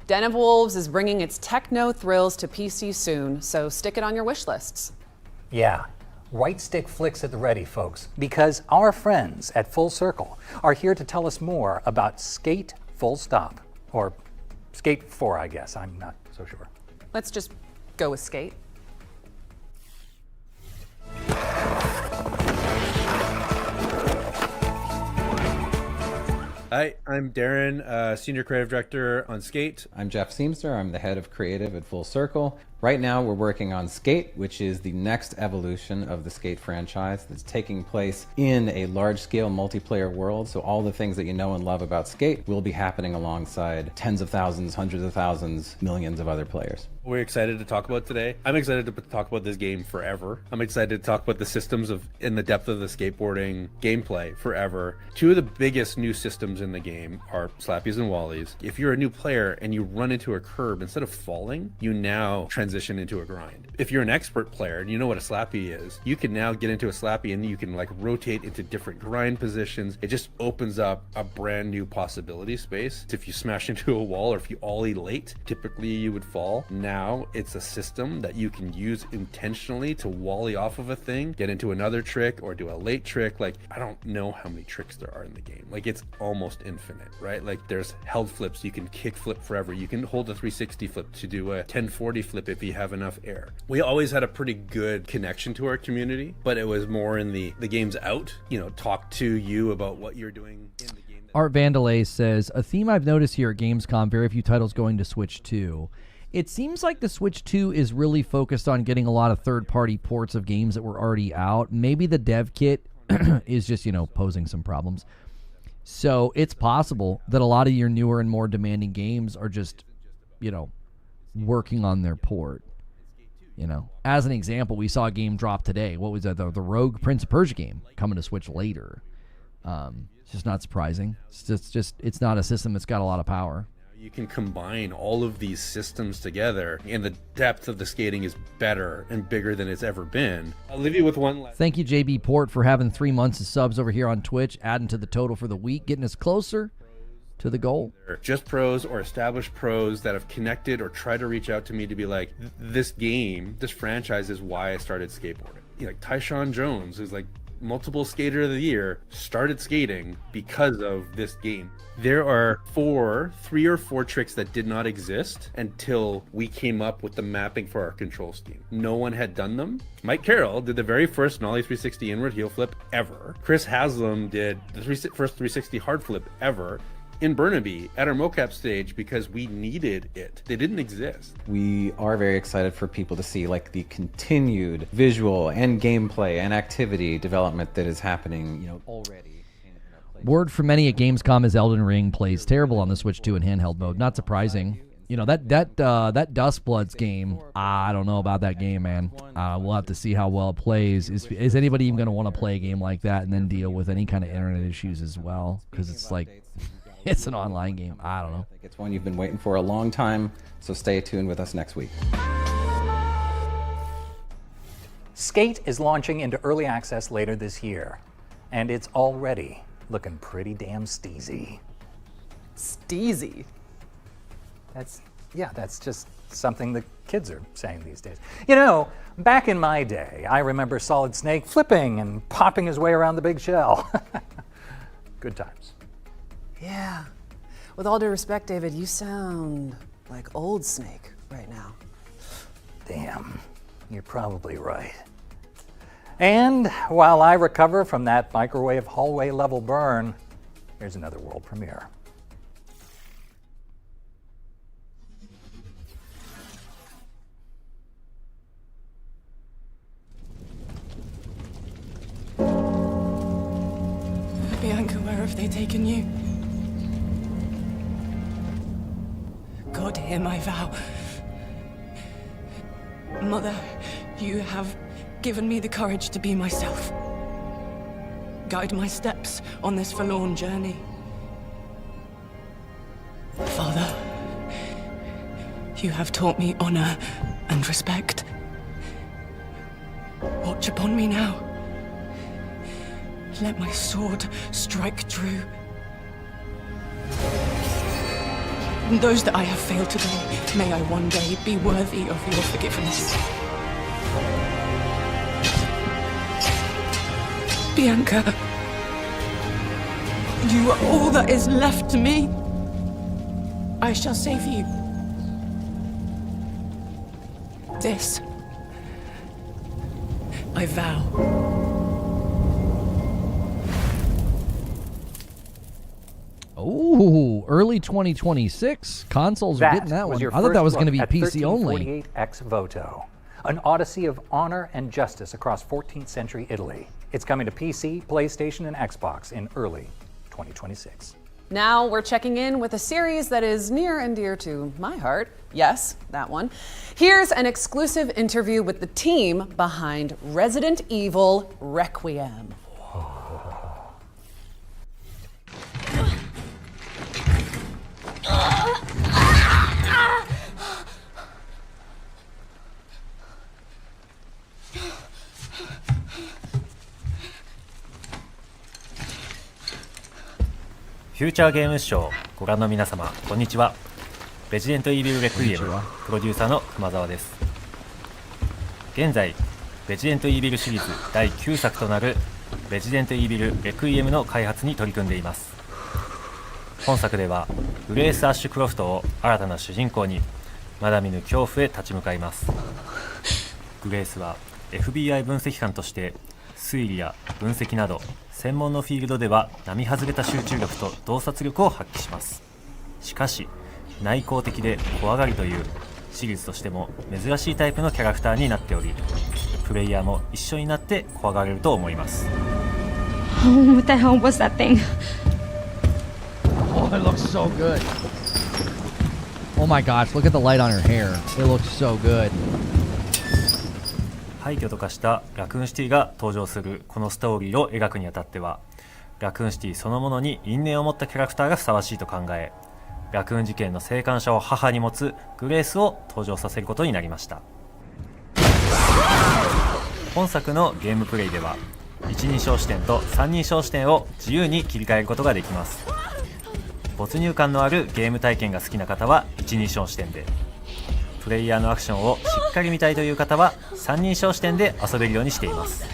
Speaker 2: Den of Wolves is bringing its techno thrills to PC soon, so stick it on your wish lists.
Speaker 3: Yeah, right stick flicks at the ready, folks, because our friends at Full Circle are here to tell us more about Skate Full Stop, or Skate 4, I guess. I'm not so sure.
Speaker 2: Let's just go with Skate.
Speaker 5: Hi, I'm Darren, Senior Creative Director on Skate.
Speaker 6: I'm Jeff Seamster. I'm the head of creative at Full Circle.
Speaker 5: Right now, we're working on Skate, which is the next evolution of the Skate franchise that's taking place in a large-scale multiplayer world. So all the things that you know and love about Skate will be happening alongside tens of thousands, hundreds of thousands, millions of other players.
Speaker 6: We're excited to talk about today. I'm excited to talk about this game forever. I'm excited to talk about the systems in the depth of the skateboarding gameplay forever. Two of the biggest new systems in the game are slappies and wallies. If you're a new player and you run into a curb, instead of falling, you now transition into a grind. If you're an expert player and you know what a slappy is, you can now get into a slappy and you can like rotate into different grind positions. It just opens up a brand new possibility space. If you smash into a wall or if you ollie late, typically you would fall. Now it's a system that you can use intentionally to wally off of a thing, get into another trick or do a late trick. Like, I don't know how many tricks there are in the game. Like, it's almost infinite, right? Like, there's held flips, you can kick flip forever. You can hold a 360 flip to do a 1040 flip if you have enough air. We always had a pretty good connection to our community, but it was more in the game's out, talk to you about what you're doing in the game.
Speaker 1: Art Vandalay says, a theme I've noticed here at Gamescom, very few titles going to Switch 2. It seems like the Switch 2 is really focused on getting a lot of third-party ports of games that were already out. Maybe the dev kit is just, posing some problems. So it's possible that a lot of your newer and more demanding games are just, working on their port. As an example, we saw a game drop today. What was that? The Rogue Prince of Persia game coming to Switch later. It's just not surprising. It's not a system that's got a lot of power.
Speaker 6: You can combine all of these systems together, and the depth of the skating is better and bigger than it's ever been. I'll leave you with one last.
Speaker 1: Thank you, JB Port, for having 3 months of subs over here on Twitch, adding to the total for the week, getting us closer to the goal.
Speaker 6: Just pros or established pros that have connected or tried to reach out to me to be like, this game, this franchise is why I started skateboarding. Like Tyshawn Jones, who's like multiple skater of the year, started skating because of this game. There are 3 or 4 tricks that did not exist until we came up with the mapping for our control scheme. No one had done them. Mike Carroll did the very first Nollie 360 inward heel flip ever. Chris Haslam did the first 360 hard flip ever in Burnaby at our mocap stage because we needed it. They didn't exist.
Speaker 5: We are very excited for people to see like the continued visual and gameplay and activity development that is happening, already.
Speaker 1: Word from many at Gamescom is Elden Ring plays terrible on the Switch 2 in handheld mode. Not surprising. That Dustbloods game, I don't know about that game, man. We'll have to see how well it plays. Is anybody even going to want to play a game like that and then deal with any kind of internet issues as well? Because it's like, it's an online game. I don't know.
Speaker 5: I think it's one you've been waiting for a long time, so stay tuned with us next week.
Speaker 3: Skate is launching into early access later this year, and it's already looking pretty damn steezy.
Speaker 2: Steezy.
Speaker 3: That's just something the kids are saying these days. Back in my day, I remember Solid Snake flipping and popping his way around the big shell. Good times.
Speaker 2: Yeah. With all due respect, David, you sound like old Snake right now.
Speaker 3: Damn, you're probably right. And while I recover from that microwave hallway level burn, here's another world premiere.
Speaker 7: Bianca, where have they taken you? God, hear my vow. Mother, you have given me the courage to be myself. Guide my steps on this forlorn journey. Father, you have taught me honor and respect. Watch upon me now. Let my sword strike true. And those that I have failed today, may I one day be worthy of your forgiveness. Bianca, you are all that is left to me. I shall save you. This, I vow.
Speaker 1: Oh, early 2026. Consoles are getting that one. I thought that was going to be PC only.
Speaker 3: 1348 ex voto, an odyssey of honor and justice across 14th century Italy. It's coming to PC, PlayStation, and Xbox in early 2026.
Speaker 2: Now we're checking in with a series that is near and dear to my heart. Yes, that one. Here's an exclusive interview with the team behind Resident Evil Requiem.
Speaker 8: フューチャーゲームショーご覧の皆様こんにちは。レジデントイービルレクイエムプロデューサーの熊澤です。現在レジデントイービルシリーズ第9作となるレジデントイービルレクイエムの開発に取り組んでいます。本作ではグレース・アッシュクロフトを新たな主人公にまだ見ぬ恐怖へ立ち向かいます。グレースは FBI 分析官として推理や分析など専門のフィールドでは並外れた集中力と洞察力を発揮します。しかし内向的で怖がりというシリーズとしても珍しいタイプのキャラクターになっており、プレイヤーも一緒になって怖がれると思います。
Speaker 9: What the hell was that thing?
Speaker 1: Oh, it looks so good. Oh my gosh, look at the light on her hair. It looks so good.
Speaker 8: 廃墟と化したラクーンシティが登場するこのストーリーを描くにあたっては、ラクーンシティそのものに因縁を持ったキャラクターがふさわしいと考え、ラクーン事件の生還者を母に持つグレースを登場させることになりました。本作のゲームプレイでは一人称視点と三人称視点を自由に切り替えることができます。没入感のあるゲーム体験が好きな方は一人称視点で、プレイヤーのアクションをしっかり見たいという方は三人称視点で遊べるようにしています。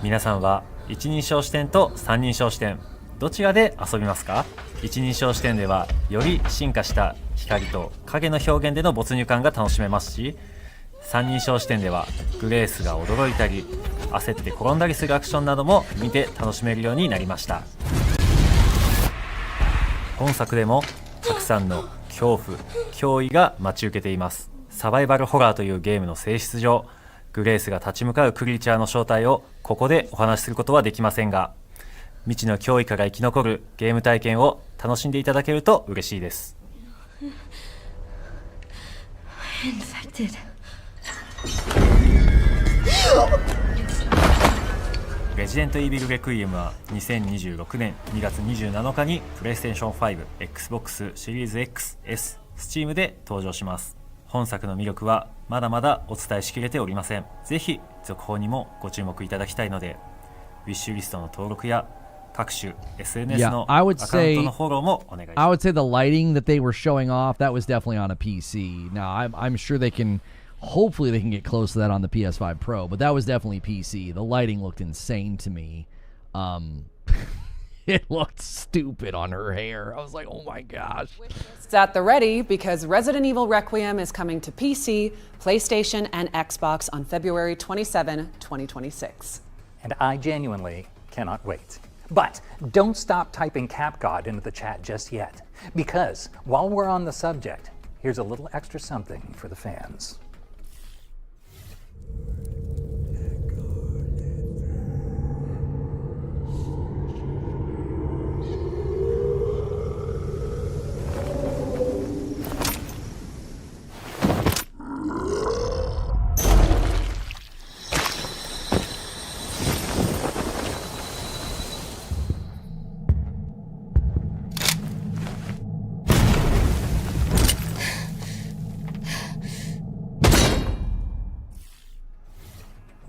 Speaker 8: 皆さんは一人称視点と三人称視点どちらで遊びますか？一人称視点ではより進化した光と影の表現での没入感が楽しめますし、三人称視点ではグレースが驚いたり焦って転んだりするアクションなども見て楽しめるようになりました。本作でもたくさんの恐怖、脅威が待ち受けています。サバイバルホラーというゲームの性質上、グレースが立ち向かうクリーチャーの正体をここでお話しすることはできませんが、未知の脅威から生き残るゲーム体験を楽しんでいただけると嬉しいです。レジデントイービルレクイエムは2026年2月27日にプレイステーション5、Xbox シリーズ X、S、Steam で登場します。本作の魅力はまだまだお伝えしきれておりません。ぜひ続報にもご注目いただきたいので、ウィッシュリストの登録や各種 SNS のアカウントのフォローもお願いします。
Speaker 1: I would say the lighting that they were showing off, that was definitely on a PC. Now, I'm sure they can, hopefully they can get close to that on the PS5 Pro, but that was definitely PC. The lighting looked insane to me. It looked stupid on her hair. I was like, oh my gosh.
Speaker 2: It's at the ready because Resident Evil Requiem is coming to PC, PlayStation, and Xbox on February 27, 2026.
Speaker 3: And I genuinely cannot wait. But don't stop typing CapGod into the chat just yet, because while we're on the subject, here's a little extra something for the fans.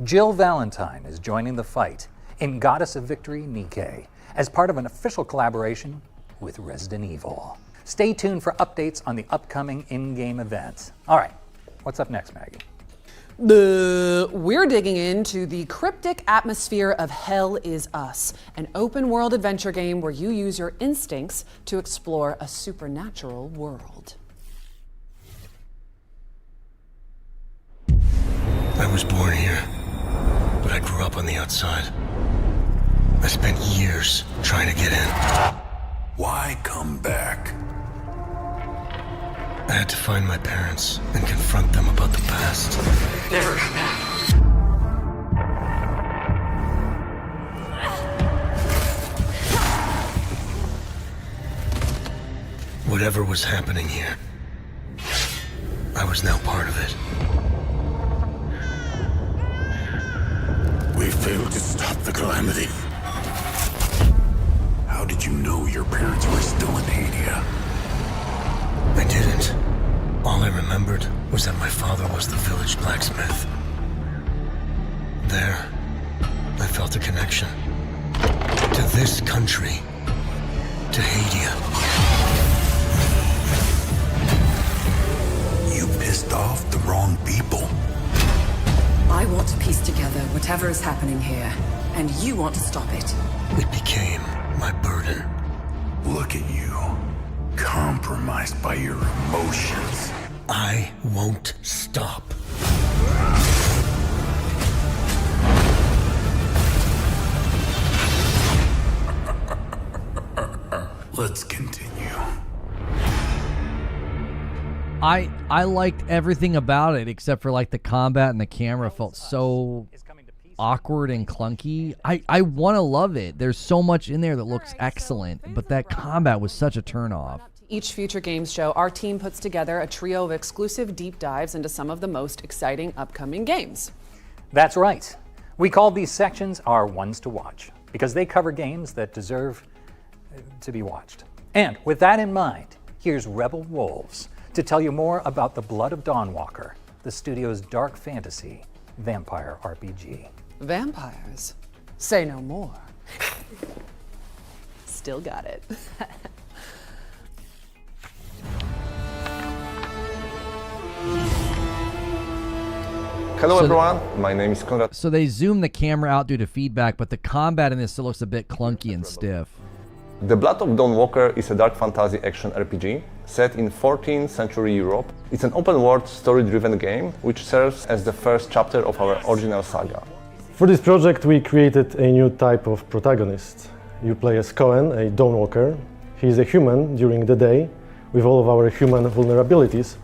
Speaker 3: Jill Valentine is joining the fight in Goddess of Victory Nikkei as part of an official collaboration with Resident Evil. Stay tuned for updates on the upcoming in-game events. All right, what's up next, Maggie?
Speaker 2: We're digging into the cryptic atmosphere of Hell Is Us, an open-world adventure game where you use your instincts to explore a supernatural world.
Speaker 10: I was born here, but I grew up on the outside. I spent years trying to get in. Why come back? I had to find my parents and confront them about the past.
Speaker 7: Never come back.
Speaker 10: Whatever was happening here, I was now part of it. We failed to stop the calamity. How did you know your parents were still in Hadia? I didn't. All I remembered was that my father was the village blacksmith. There, I felt a connection. To this country. To Hadia. You pissed off the wrong people.
Speaker 2: I want to piece together whatever is happening here, and you want to stop it.
Speaker 10: It became my burden. Look at you. Compromised by your emotions. I won't stop. Let's continue.
Speaker 1: I liked everything about it except for like the combat, and the camera felt so awkward and clunky. I want to love it. There's so much in there that looks excellent, but that combat was such a turnoff.
Speaker 2: Each Future Games show, our team puts together a trio of exclusive deep dives into some of the most exciting upcoming games.
Speaker 3: That's right. We call these sections our ones to watch because they cover games that deserve to be watched. And with that in mind, here's Rebel Wolves to tell you more about The Blood of Dawnwalker, the studio's dark fantasy vampire RPG.
Speaker 2: Vampires? Say no more. Still got it.
Speaker 11: Hello everyone, my name is Konrad.
Speaker 1: So they zoom the camera out due to feedback, but the combat in this still looks a bit clunky and stiff.
Speaker 11: The Blood of Dawnwalker is a dark fantasy action RPG set in 14th century Europe. It's an open-world, story-driven game which serves as the first chapter of our original saga.
Speaker 12: For this project we created a new type of protagonist. You play as Cohen, a Dawnwalker. He is a human during the day with all of our human vulnerabilities,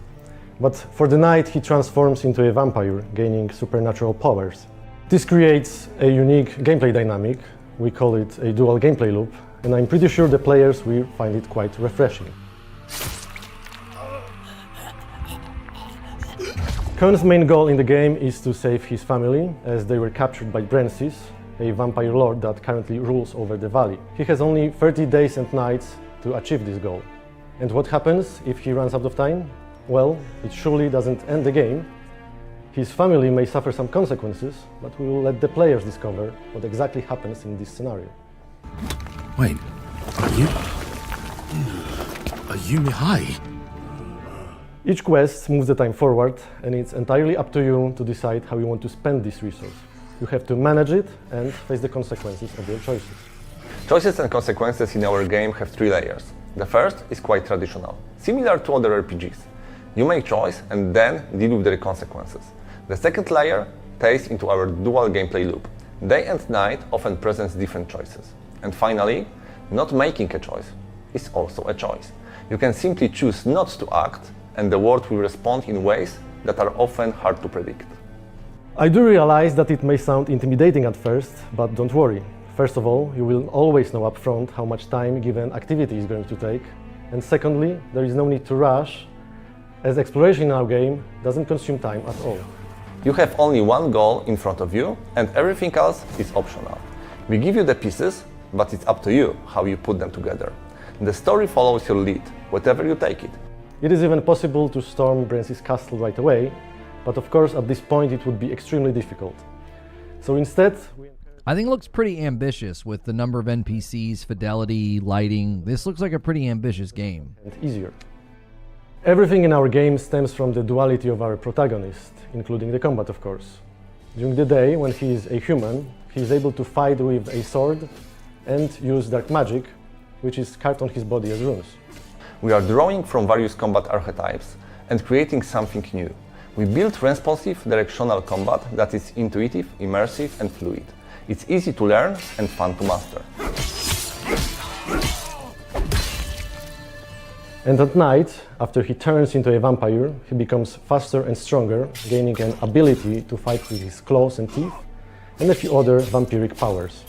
Speaker 12: but for the night he transforms into a vampire, gaining supernatural powers. This creates a unique gameplay dynamic. We call it a dual gameplay loop, and I'm pretty sure the players will find it quite refreshing. Cohen's main goal in the game is to save his family, as they were captured by Brancis, a vampire lord that currently rules over the valley. He has only 30 days and nights to achieve this goal. And what happens if he runs out of time? Well, it surely doesn't end the game. His family may suffer some consequences, but we will let the players discover what exactly happens in this scenario.
Speaker 10: Wait, are you Mihai?
Speaker 12: Each quest moves the time forward, and it's entirely up to you to decide how you want to spend this resource. You have to manage it and face the consequences of your choices.
Speaker 11: Choices and consequences in our game have 3 layers. The first is quite traditional, similar to other RPGs. You make choice and then deal with the consequences. The second layer ties into our dual gameplay loop. Day and night often presents different choices. And finally, not making a choice is also a choice. You can simply choose not to act, and the world will respond in ways that are often hard to predict.
Speaker 12: I do realize that it may sound intimidating at first, but don't worry. First of all, you will always know upfront how much time a given activity is going to take. And secondly, there is no need to rush, as exploration in our game doesn't consume time at all.
Speaker 11: You have only one goal in front of you, and everything else is optional. We give you the pieces, but it's up to you how you put them together. The story follows your lead, whatever you take it.
Speaker 12: It is even possible to storm Brancis' castle right away, but of course at this point it would be extremely difficult. So instead,
Speaker 1: I think it looks pretty ambitious with the number of NPCs, fidelity, lighting. This looks like a pretty ambitious game.
Speaker 12: And easier. Everything in our game stems from the duality of our protagonist, including the combat of course. During the day, when he is a human, he is able to fight with a sword and use dark magic, which is carved on his body as runes.
Speaker 11: We are drawing from various combat archetypes and creating something new. We built responsive directional combat that is intuitive, immersive and fluid. It's easy to learn and fun to master.
Speaker 12: And at night, after he turns into a vampire, he becomes faster and stronger, gaining an ability to fight with his claws and teeth, and a few other vampiric powers.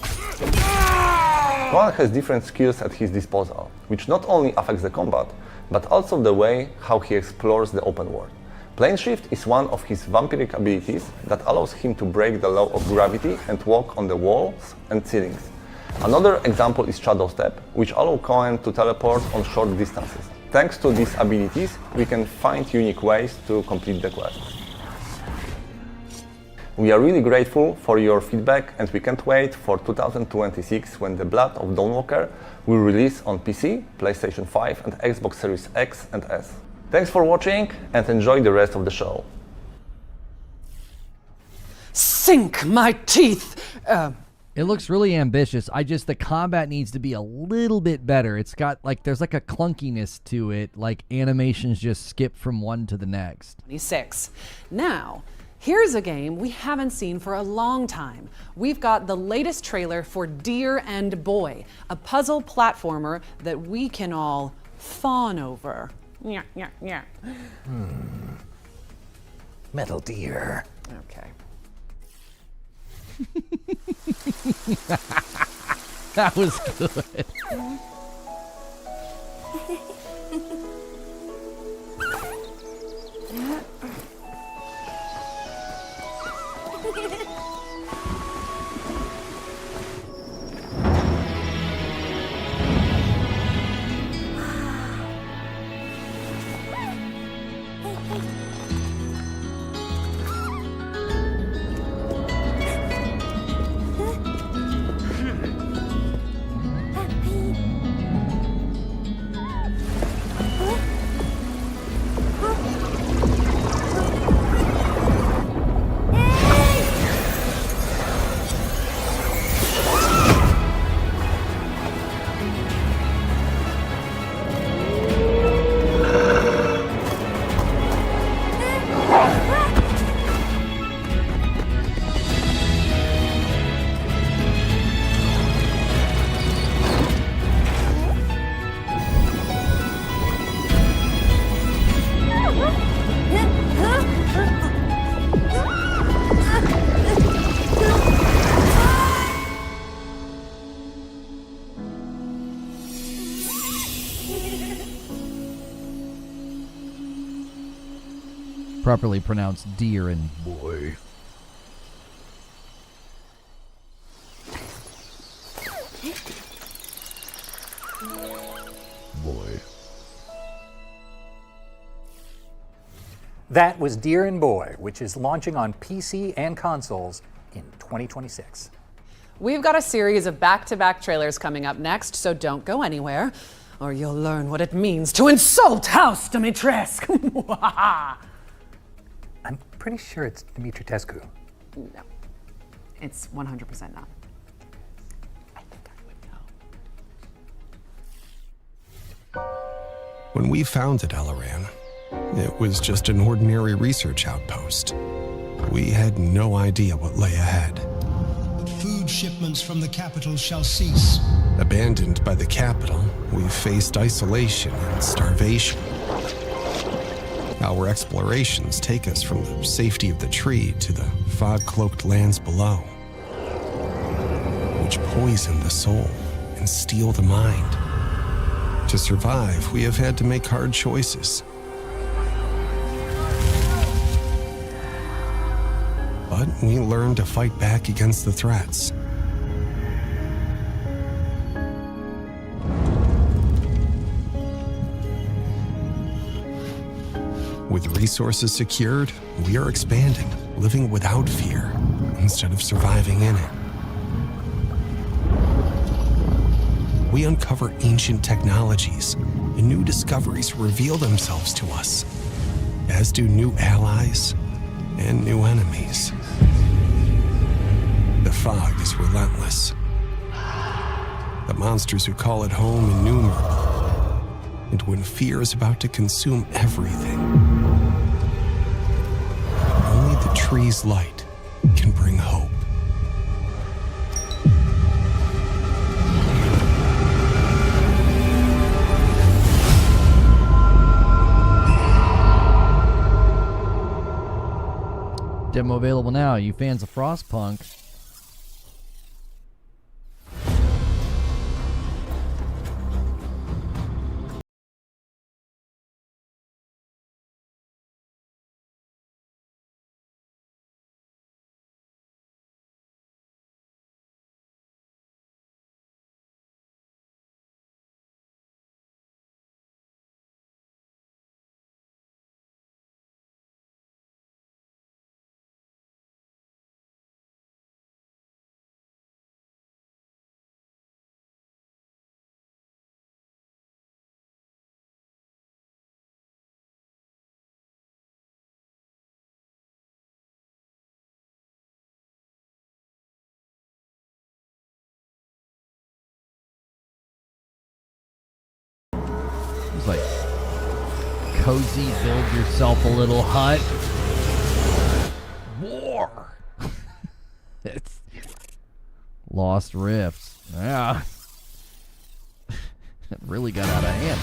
Speaker 11: Koan has different skills at his disposal, which not only affects the combat, but also the way how he explores the open world. Plane shift is one of his vampiric abilities that allows him to break the law of gravity and walk on the walls and ceilings. Another example is Shadow Step, which allows Koan to teleport on short distances. Thanks to these abilities, we can find unique ways to complete the quests. We are really grateful for your feedback, and we can't wait for 2026 when The Blood of Dawnwalker will release on PC, PlayStation 5 and Xbox Series X and S. Thanks for watching and enjoy the rest of the show.
Speaker 2: Sink my teeth!
Speaker 1: It looks really ambitious. The combat needs to be a little bit better. It's got there's a clunkiness to it, like animations just skip from one to the next.
Speaker 2: 26. Now, here's a game we haven't seen for a long time. We've got the latest trailer for Deer and Boy, a puzzle platformer that we can all fawn over. Yeah.
Speaker 3: Metal Deer.
Speaker 2: Okay.
Speaker 1: That was good. Properly pronounced Deer and Boy. Boy.
Speaker 3: That was Deer and Boy, which is launching on PC and consoles in 2026.
Speaker 2: We've got a series of back-to-back trailers coming up next, so don't go anywhere, or you'll learn what it means to insult House Dimitrescu.
Speaker 3: I'm pretty sure it's Dimitrescu.
Speaker 2: No, it's 100% not. I think I would know.
Speaker 13: When we founded Eleran, it was just an ordinary research outpost. We had no idea what lay ahead.
Speaker 14: Food shipments from the capital shall cease.
Speaker 13: Abandoned by the capital, we faced isolation and starvation. Our explorations take us from the safety of the tree to the fog-cloaked lands below, which poison the soul and steal the mind. To survive, we have had to make hard choices. But we learned to fight back against the threats. With resources secured, we are expanding, living without fear instead of surviving in it. We uncover ancient technologies, and new discoveries reveal themselves to us, as do new allies and new enemies. The fog is relentless. The monsters who call it home innumerable. And when fear is about to consume everything, only the tree's light can bring hope.
Speaker 1: Demo available now. You fans of Frostpunk. It's like cozy, build yourself a little hut. War. It's Lost Rifts. Yeah. It really got out of hand.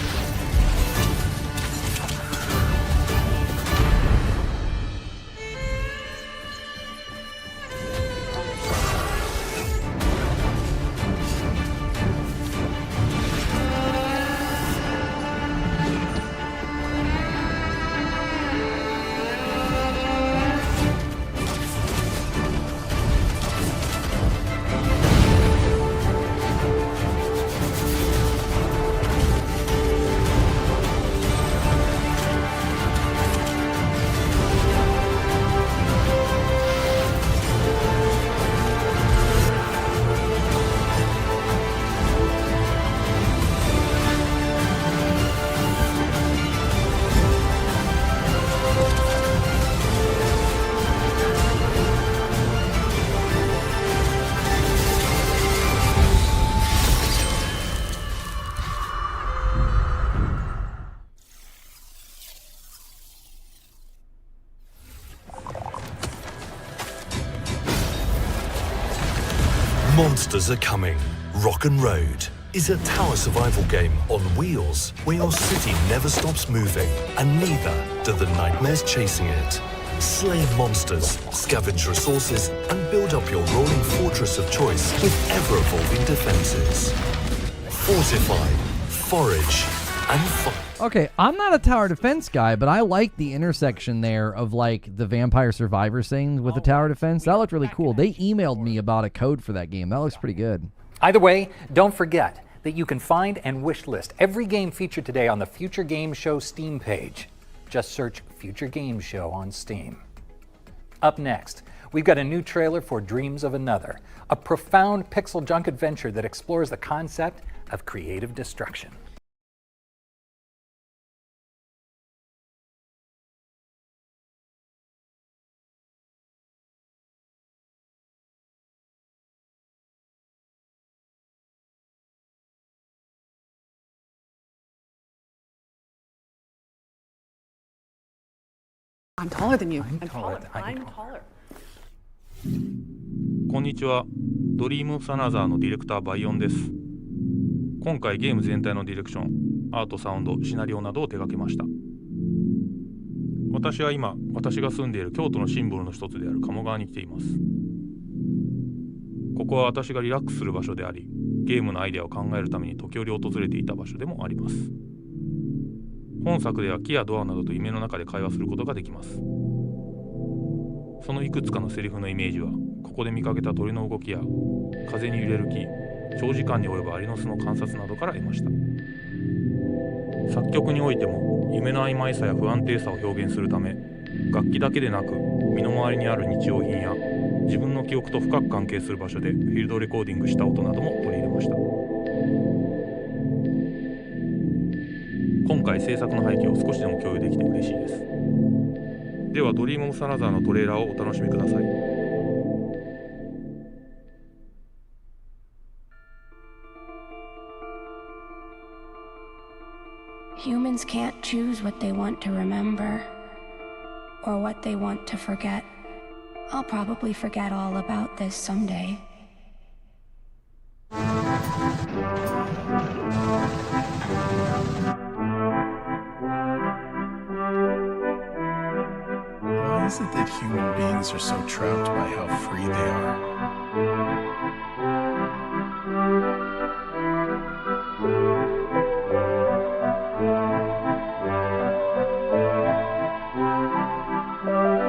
Speaker 15: Monsters are coming. Rock and Road is a tower survival game on wheels where your city never stops moving and neither do the nightmares chasing it. Slay monsters, scavenge resources and build up your rolling fortress of choice with ever-evolving defenses. Fortify, forage and fight.
Speaker 1: Okay, I'm not a tower defense guy, but I like the intersection there of like the Vampire Survivors thing with the tower defense. That looked really cool. They emailed me about a code for that game. That looks pretty good.
Speaker 3: Either way, don't forget that you can find and wishlist every game featured today on the Future Game Show Steam page. Just search Future Game Show on Steam. Up next, we've got a new trailer for Dreams of Another, a profound pixel junk adventure that explores the concept of creative destruction.
Speaker 2: I'm taller than you.
Speaker 3: I'm taller.
Speaker 2: I'm taller.
Speaker 16: こんにちは。ドリームオブアナザーのディレクターバイオンです。今回ゲーム全体のディレクション、アート、サウンド、シナリオなどを手掛けました。私は今、私が住んでいる京都のシンボルの一つである鴨川に来ています。ここは私がリラックスする場所であり、ゲームのアイデアを考えるために時折訪れていた場所でもあります。本作では木やドアなどと夢の中で会話することができます。そのいくつかのセリフのイメージは、ここで見かけた鳥の動きや風に揺れる木、長時間に及ぶアリの巣の観察などから得ました。作曲においても夢の曖昧さや不安定さを表現するため、楽器だけでなく身の回りにある日用品や自分の記憶と深く関係する場所でフィールドレコーディングした音なども取り入れました。今回制作の背景を少しでも共有できて嬉しいです。ではドリームオブサラザーのトレーラーをお楽しみください。
Speaker 9: Humans can't choose what they want to remember or what they want to forget. I'll probably forget all about this someday.
Speaker 17: Why is it that human beings are so trapped by how free they are.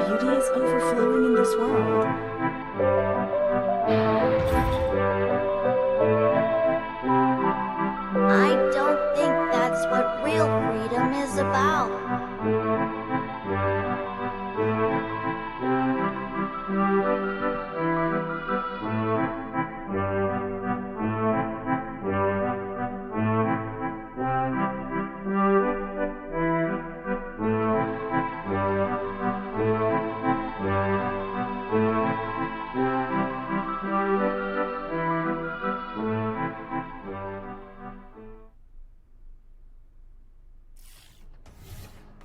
Speaker 18: Beauty is overflowing in this world.
Speaker 19: I don't think that's what real freedom is about.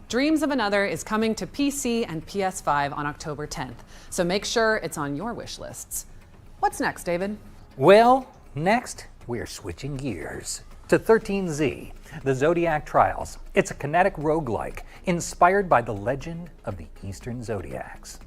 Speaker 2: Dreams of Another is coming to PC and PS5 on October 10th, so make sure it's on your wish lists. What's next, David?
Speaker 3: Well, next, we're switching gears to 13Z, the Zodiac Trials. It's a kinetic roguelike inspired by the legend of the Eastern Zodiacs.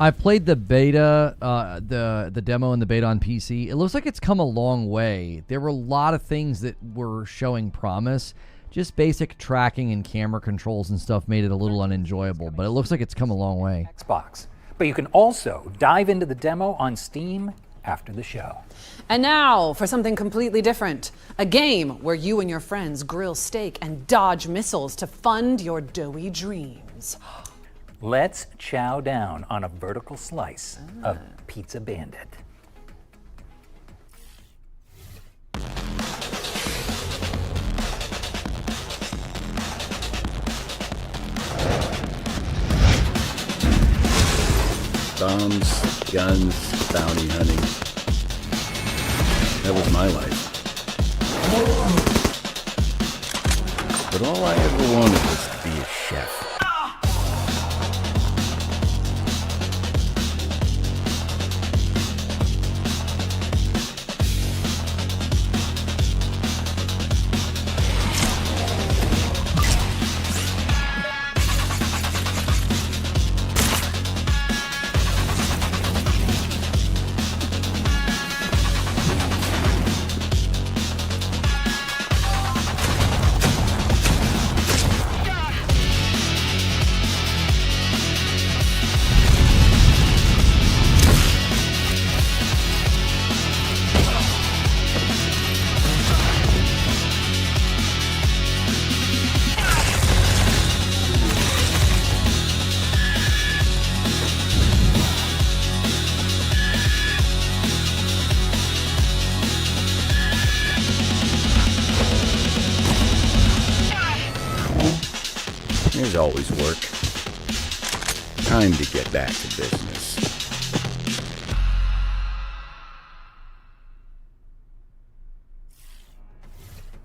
Speaker 1: I played the beta, the demo and the beta on PC. It looks like it's come a long way. There were a lot of things that were showing promise. Just basic tracking and camera controls and stuff made it a little unenjoyable, but it looks like it's come a long way.
Speaker 3: Xbox. But you can also dive into the demo on Steam after the show.
Speaker 2: And now for something completely different. A game where you and your friends grill steak and dodge missiles to fund your doughy dreams.
Speaker 3: Let's chow down on a vertical slice of Pizza Bandit.
Speaker 20: Bombs, guns, bounty hunting. That was my life. But all I ever wanted was to be a chef. There's always work. Time to get back to business.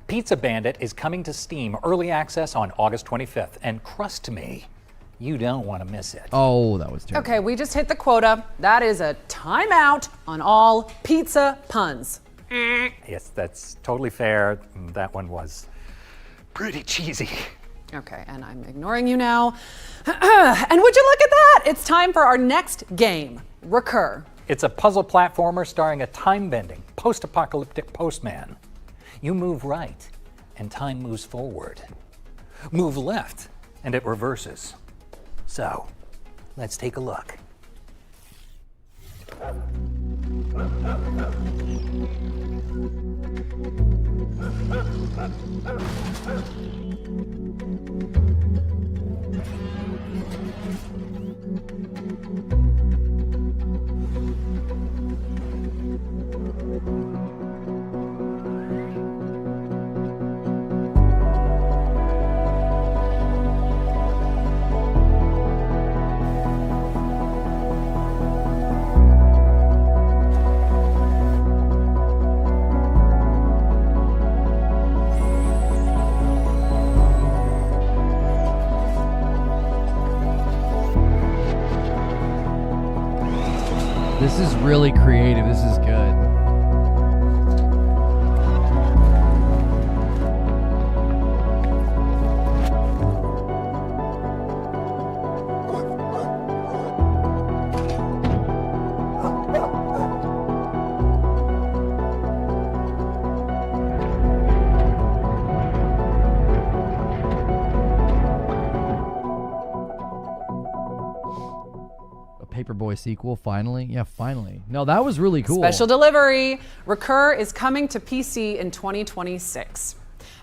Speaker 3: Pizza Bandit is coming to Steam Early Access on August 25th, and trust me, you don't want to miss it.
Speaker 1: Oh, that was terrible.
Speaker 2: Okay, we just hit the quota. That is a timeout on all pizza puns.
Speaker 3: Yes, that's totally fair. That one was pretty cheesy.
Speaker 2: Okay, and I'm ignoring you now. And would you look at that? It's time for our next game, Recur.
Speaker 3: It's a puzzle platformer starring a time-bending, post-apocalyptic postman. You move right, and time moves forward. Move left, and it reverses. So, let's take a look.
Speaker 1: This is really creative. This is good. Paperboy sequel, finally. Yeah, finally. No, that was really cool.
Speaker 2: Special delivery. Recur is coming to PC in 2026.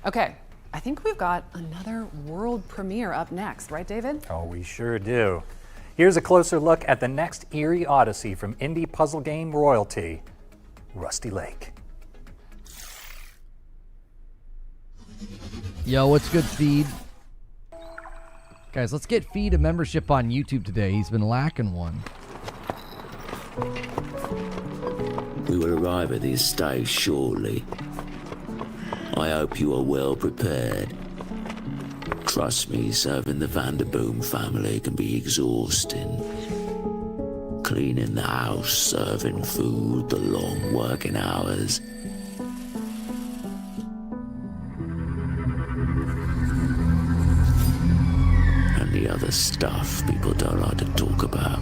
Speaker 2: Okay, I think we've got another world premiere up next, right, David?
Speaker 3: Oh, we sure do. Here's a closer look at the next eerie odyssey from indie puzzle game royalty, Rusty Lake.
Speaker 1: Yo, what's good, Feed? Guys, let's get Feed a membership on YouTube today. He's been lacking one.
Speaker 21: We will arrive at the estate shortly. I hope you are well prepared. Trust me, serving the Vanderboom family can be exhausting. Cleaning the house, serving food, the long working hours. The other stuff people don't like to talk about.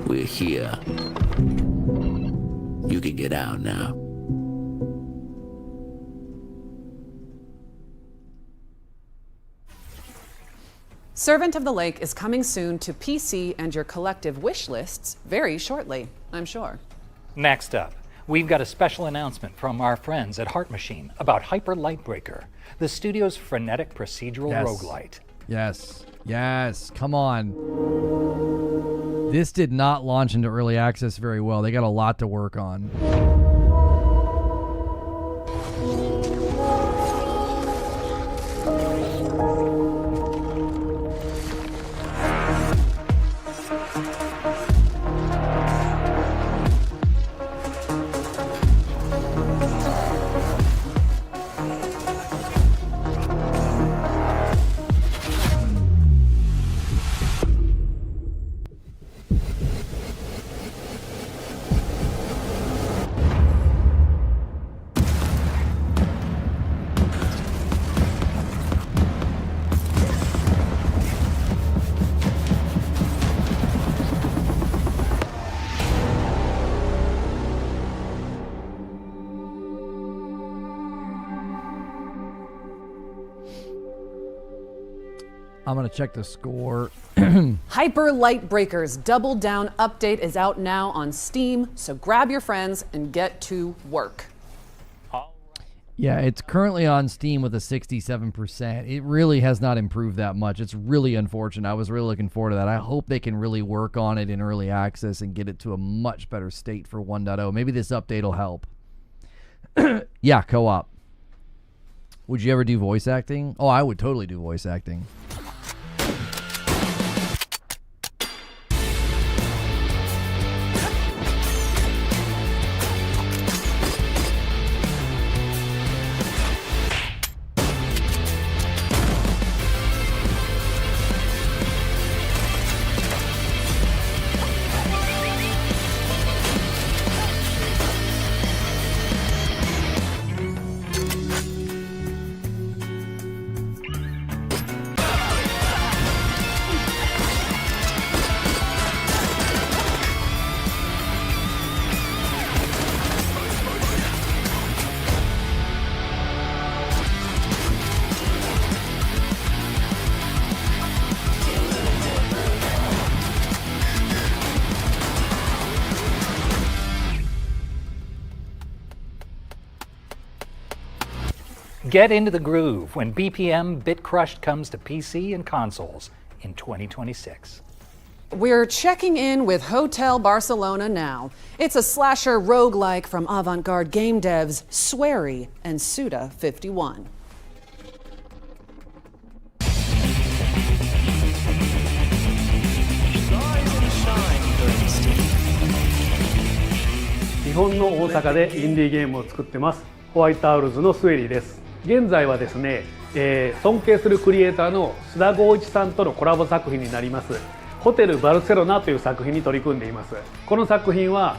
Speaker 21: We're here. You can get out now.
Speaker 2: Servant of the Lake is coming soon to PC and your collective wish lists very shortly, I'm sure.
Speaker 3: Next up, we've got a special announcement from our friends at Heart Machine about Hyper Lightbreaker, the studio's frenetic procedural roguelite.
Speaker 1: Yes. Yes. Come on. This did not launch into early access very well. They got a lot to work on. I'm going to check the score.
Speaker 2: Hyper Lightbreaker's Double Down update is out now on Steam, so grab your friends and get to work.
Speaker 1: Yeah, it's currently on Steam with a 67%. It really has not improved that much. It's really unfortunate. I was really looking forward to that. I hope they can really work on it in early access and get it to a much better state for 1.0. Maybe this update will help. Yeah, co-op. Would you ever do voice acting? Oh, I would totally do voice acting.
Speaker 3: Get into the groove when BPM Bit Crushed comes to PC and consoles in 2026.
Speaker 2: We're checking in with Hotel Barcelona now. It's a slasher roguelike from avant-garde game devs Swery and Suda51.
Speaker 4: 日本の大阪でインディーゲームを作ってますホワイトアウルズのスウェリーです。現在はですね、尊敬するクリエイターの須田剛一さんとのコラボ作品になりますホテルバルセロナという作品に取り組んでいます。この作品は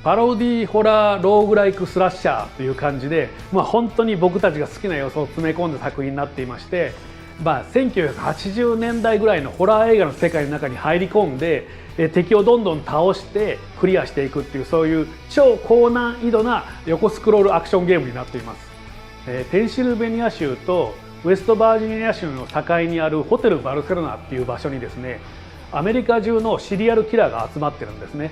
Speaker 4: パロディホラーローグライクスラッシャーという感じで、本当に僕たちが好きな要素を詰め込んだ作品になっていまして、1980年代ぐらいのホラー映画の世界の中に入り込んで敵をどんどん倒してクリアしていくっていう、そういう超高難易度な横スクロールアクションゲームになっています。ペンシルベニア州とウェストバージニア州の境にあるホテルバルセロナっていう場所にですね、アメリカ中のシリアルキラーが集まってるんですね。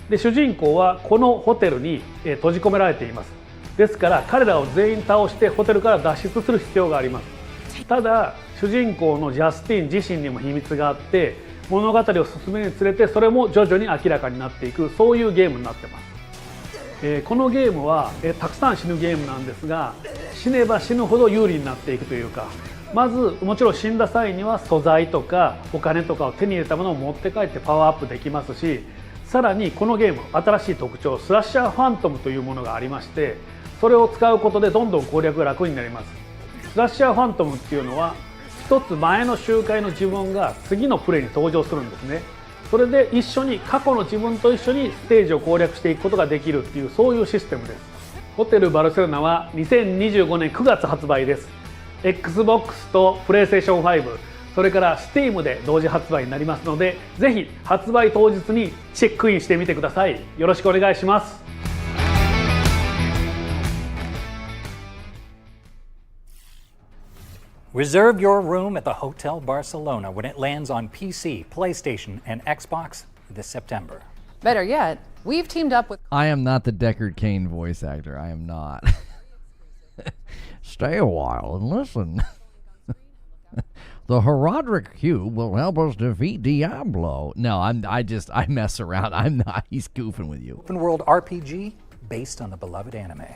Speaker 4: で主人公はこのホテルに閉じ込められています。ですから彼らを全員倒してホテルから脱出する必要があります。ただ主人公のジャスティン自身にも秘密があって、物語を進めるにつれてそれも徐々に明らかになっていく、そういうゲームになってます。このゲームはたくさん死ぬゲームなんですが、死ねば死ぬほど有利になっていくというか、まずもちろん死んだ際には素材とかお金とかを手に入れたものを持って帰ってパワーアップできますし、さらにこのゲーム新しい特徴スラッシャーファントムというものがありまして、それを使うことでどんどん攻略が楽になります。スラッシャーファントムっていうのは一つ前の周回の自分が次のプレイに登場するんですね。それで一緒に過去の自分と一緒にステージを攻略していくことができるっていう、そういうシステムです。ホテルバルセロナは2025年9月発売です。 XBOX と PlayStation5、 それから Steam で同時発売になりますので、ぜひ発売当日にチェックインしてみてください。よろしくお願いします。
Speaker 3: Reserve your room at the Hotel Barcelona when it lands on PC, PlayStation, and Xbox this September.
Speaker 2: Better yet, we've teamed up with...
Speaker 1: I am not the Deckard Cain voice actor. I am not. Stay a while and listen. The Herodric Cube will help us defeat Diablo. No, I mess around. I'm not. He's goofing with you.
Speaker 3: Open world RPG based on the beloved anime.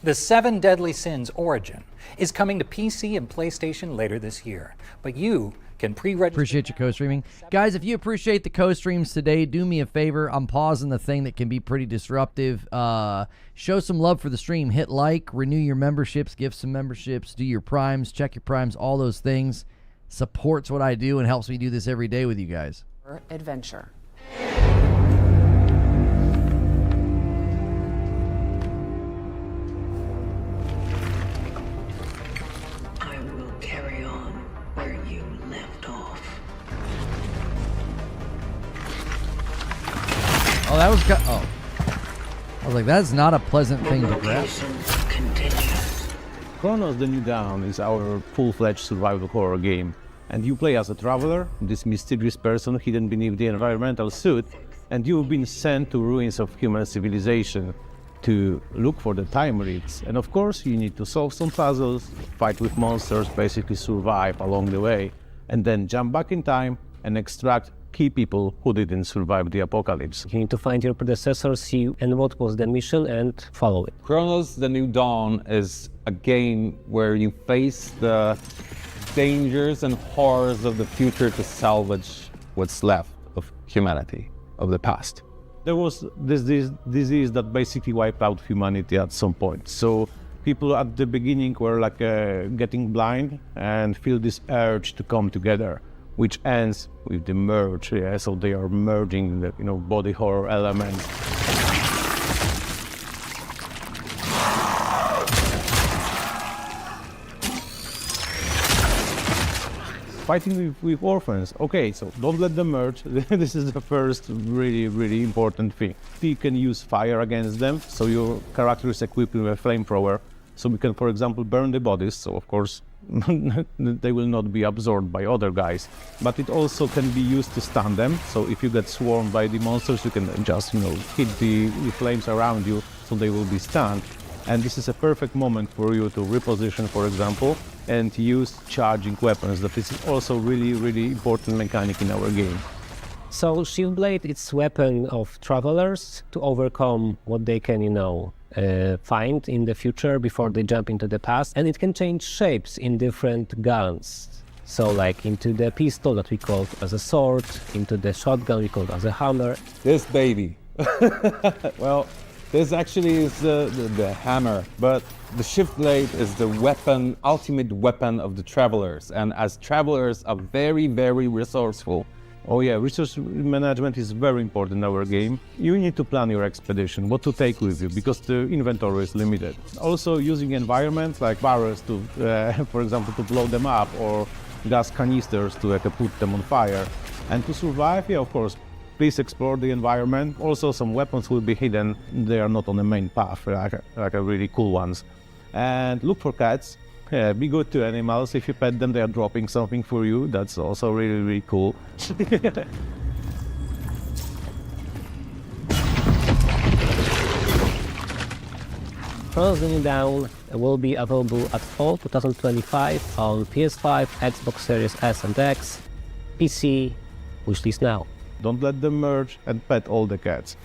Speaker 3: The Seven Deadly Sins Origin is coming to PC and PlayStation later this year, but you can pre-register.
Speaker 1: Appreciate your co-streaming. Guys, if you appreciate the co-streams today, do me a favor. I'm pausing the thing that can be pretty disruptive. Show some love for the stream. Hit like, renew your memberships, give some memberships, do your primes, check your primes, all those things. Supports what I do and helps me do this every day with you guys.
Speaker 2: Adventure.
Speaker 1: Oh, that was oh. I was like, that's not a pleasant thing to grab.
Speaker 22: Chronos The New Dawn is our full-fledged survival horror game, and you play as a traveler, this mysterious person hidden beneath the environmental suit, and you've been sent to ruins of human civilization to look for the time rifts. And of course, you need to solve some puzzles, fight with monsters, basically survive along the way, and then jump back in time and extract key people who didn't survive the apocalypse.
Speaker 5: You need to find your predecessor, see and what was the mission, and follow it.
Speaker 22: Chronos: The New Dawn is a game where you face the dangers and horrors of the future to salvage what's left of humanity, of the past. There was this disease that basically wiped out humanity at some point. So people at the beginning were like getting blind and feel this urge to come together, which ends with the merge. Yeah? So they are merging the body horror elements. Fighting with orphans. Okay, so don't let them merge. This is the first really important thing. You can use fire against them, so your character is equipped with a flamethrower, so we can, for example, burn the bodies, so of course they will not be absorbed by other guys. But it also can be used to stun them, so if you get swarmed by the monsters, you can just hit the flames around you, so they will be stunned. And this is a perfect moment for you to reposition, for example, and use charging weapons. That is also really important mechanic in our game.
Speaker 5: So Shieldblade, it's weapon of travelers to overcome what they can, find in the future before they jump into the past. And it can change shapes in different guns. So like into the pistol that we call as a sword, into the shotgun we call as a hammer.
Speaker 22: This baby. Well, this actually is the hammer, but the shift blade is the weapon, ultimate weapon of the travelers. And as travelers are very resourceful. Oh yeah, resource management is very important in our game. You need to plan your expedition, what to take with you, because the inventory is limited. Also using environments like barrels to, for example, to blow them up, or gas canisters to put them on fire. And to survive, yeah, of course, please explore the environment. Also, some weapons will be hidden. They are not on the main path, like really cool ones. And look for cats. Yeah, be good to animals. If you pet them, they are dropping something for you. That's also really cool.
Speaker 5: Chronos: The New Dawn will be available at fall 2025 on PS5, Xbox Series S and X, PC, wishlist now.
Speaker 22: Don't let them merge, and pet all the cats.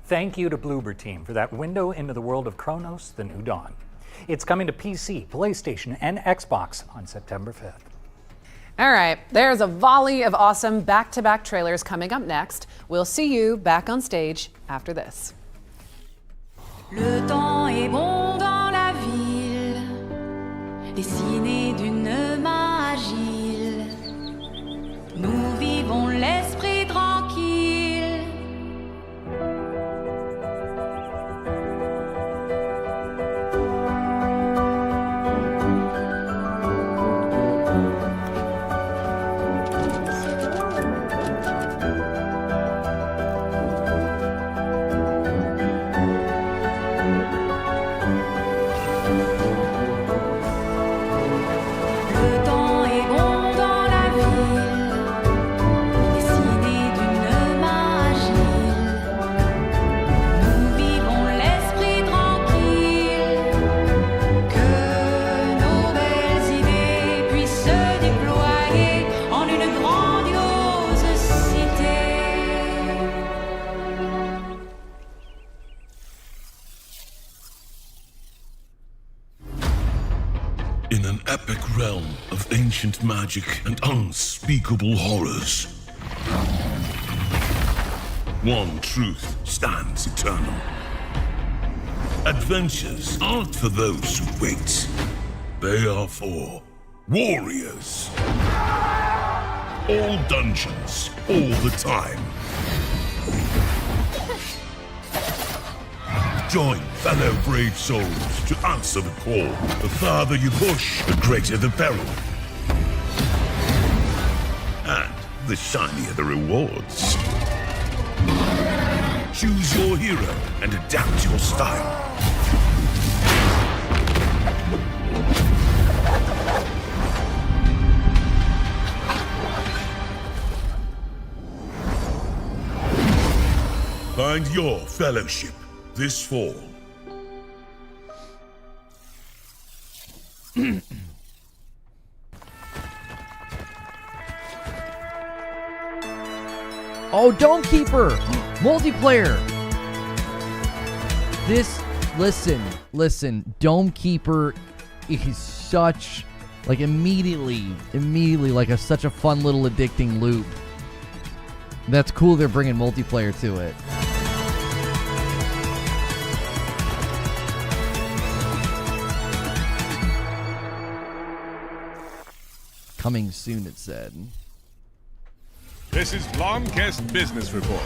Speaker 3: Thank you to Bloober Team for that window into the world of Chronos: The New Dawn. It's coming to PC, PlayStation, and Xbox on September 5th.
Speaker 2: All right, there's a volley of awesome back-to-back trailers coming up next. We'll see you back on stage after this.
Speaker 6: Le temps est bon dans la ville, dessiné d'une main agile. Nous vivons l'esprit tranquille.
Speaker 10: In an epic realm of ancient magic and unspeakable horrors, one truth stands eternal. Adventures aren't for those who wait. They are for warriors. All dungeons, all the time. Join fellow brave souls to answer the call. The farther you push, the greater the peril. And the shinier the rewards. Choose your hero and adapt your style.
Speaker 7: Find your fellowship this fall.
Speaker 1: Oh, Dome Keeper! Multiplayer! Listen, Dome Keeper is such, like, immediately, like, such a fun little addicting loop. That's cool they're bringing multiplayer to it. Coming soon, it said.
Speaker 8: This is Blomkest Business Report.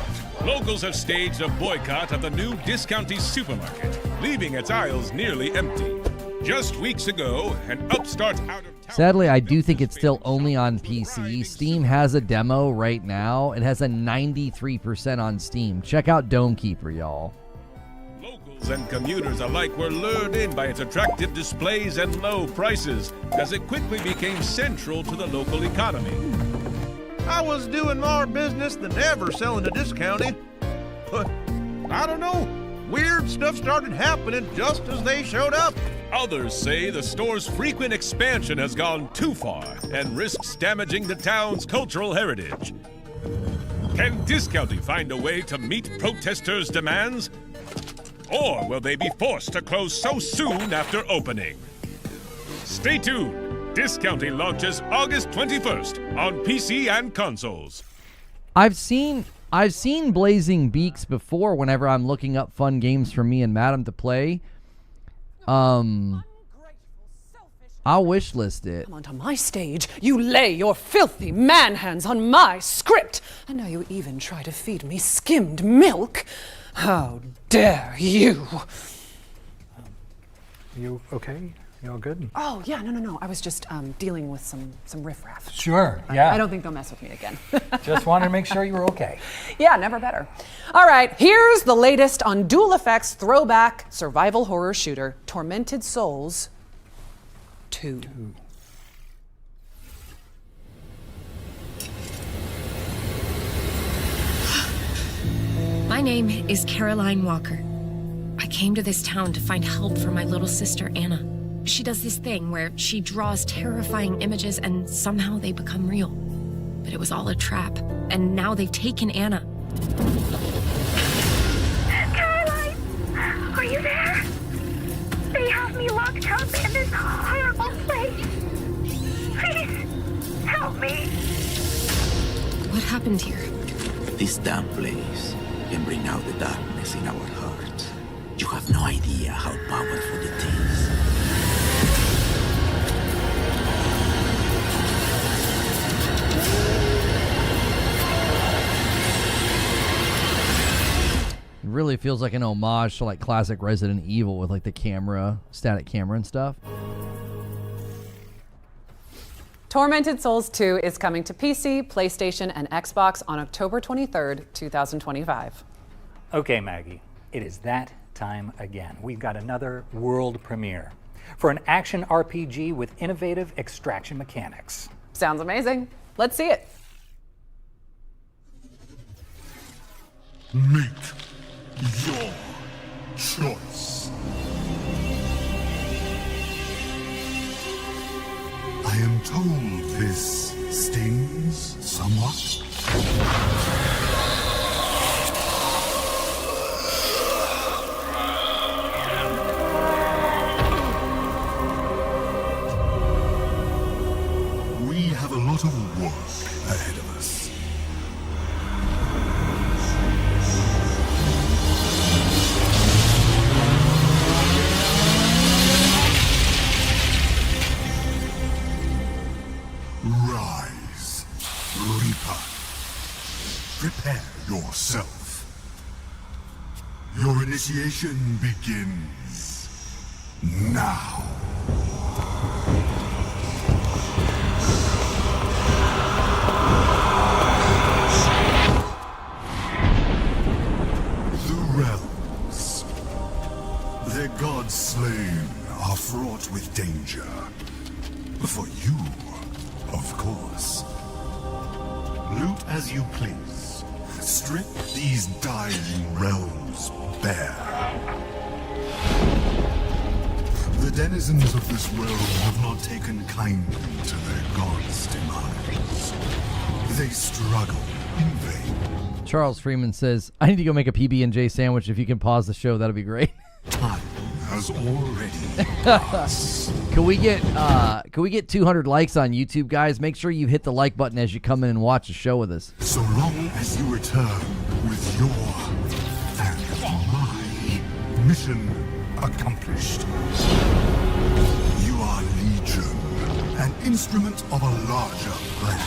Speaker 8: Locals have staged a boycott of the new Discounty supermarket, leaving its aisles nearly empty. Just weeks ago, an upstart out-of-town...
Speaker 1: Sadly, I do think it's still only on PC. Steam has a demo right now. It has a 93% on Steam. Check out Dome Keeper, y'all.
Speaker 8: Locals and commuters alike were lured in by its attractive displays and low prices, as it quickly became central to the local economy.
Speaker 23: I was doing more business than ever selling to Discounty. But, I don't know, weird stuff started happening just as they showed up.
Speaker 8: Others say the store's frequent expansion has gone too far and risks damaging the town's cultural heritage. Can Discounty find a way to meet protesters' demands? Or will they be forced to close so soon after opening? Stay tuned. Discounty launches August 21st on PC and consoles.
Speaker 1: I've seen Blazing Beaks before whenever I'm looking up fun games for me and Madam to play. I'll wishlist it.
Speaker 2: Come onto my stage, you lay your filthy man hands on my script, and now you even try to feed me skimmed milk. How dare you?
Speaker 24: You okay? You all good?
Speaker 2: Oh, yeah, no. I was just dealing with some riffraff.
Speaker 3: Sure, yeah.
Speaker 2: I don't think they'll mess with me again.
Speaker 3: Just wanted to make sure you were okay.
Speaker 2: Yeah, never better. All right, here's the latest on Dual Effects throwback survival horror shooter, Tormented Souls 2.
Speaker 25: My name is Caroline Walker. I came to this town to find help for my little sister, Anna. She does this thing where she draws terrifying images and somehow they become real. But it was all a trap, and now they've taken Anna.
Speaker 26: Caroline! Are you there? They have me locked up in this horrible place. Please, help me.
Speaker 25: What happened here?
Speaker 21: This damn place can bring out the darkness in our hearts. You have no idea how powerful it is.
Speaker 1: It really feels like an homage to like classic Resident Evil with like the camera, static camera and stuff.
Speaker 2: Tormented Souls 2 is coming to PC, PlayStation, and Xbox on October 23rd, 2025.
Speaker 3: Okay, Maggie, it is that time again. We've got another world premiere for an action RPG with innovative extraction mechanics.
Speaker 2: Sounds amazing. Let's see it.
Speaker 7: Make your choice. I am told this stings somewhat. We have a lot of work ahead of us. Rise, Reaper. Prepare yourself. Your initiation begins now. The realms, their gods slain, are fraught with danger. For you, of course. Loot as you please. strip these dying realms bare. The denizens of this realm have not taken kindly to their god's demise. They struggle in vain.
Speaker 1: Charles Freeman says, I need to go make a PB&J sandwich. If you can pause the show, that'll be great.
Speaker 7: Time has already passed.
Speaker 1: Can we get 200 likes on YouTube, guys? Make sure you hit the like button as you come in and watch the show with us.
Speaker 7: So long as you return with your and my mission accomplished. You are Legion, an instrument of a larger plan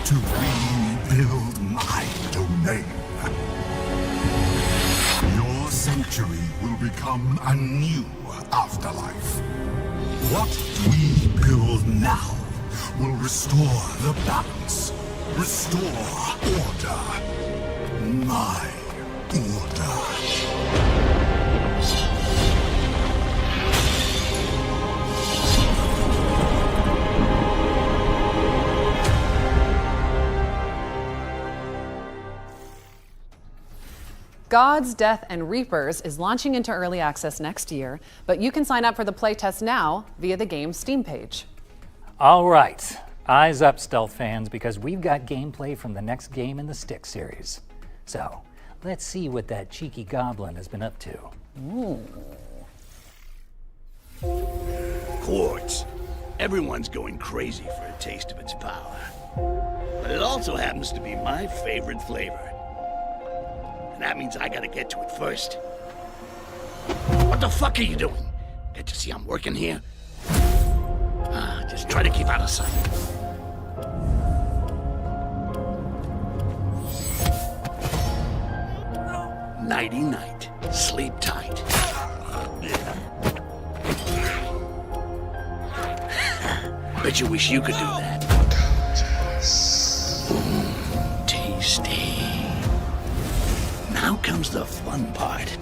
Speaker 7: to rebuild my domain. Your sanctuary will become a new afterlife. What we build now will restore the balance, restore order, my order.
Speaker 2: Gods, Death, and Reapers is launching into early access next year, but you can sign up for the playtest now via the game's Steam page.
Speaker 3: All right, eyes up, stealth fans, because we've got gameplay from the next game in the Stick series. So, let's see what that cheeky goblin has been up to.
Speaker 2: Ooh.
Speaker 10: Quartz. Everyone's going crazy for a taste of its power. But it also happens to be my favorite flavor. And that means I gotta get to it first. What the fuck are you doing? Can't you see I'm working here? Just try to keep out of sight. Nighty-night. Sleep tight. Bet you wish you could do that. Tasty. Now comes the fun part.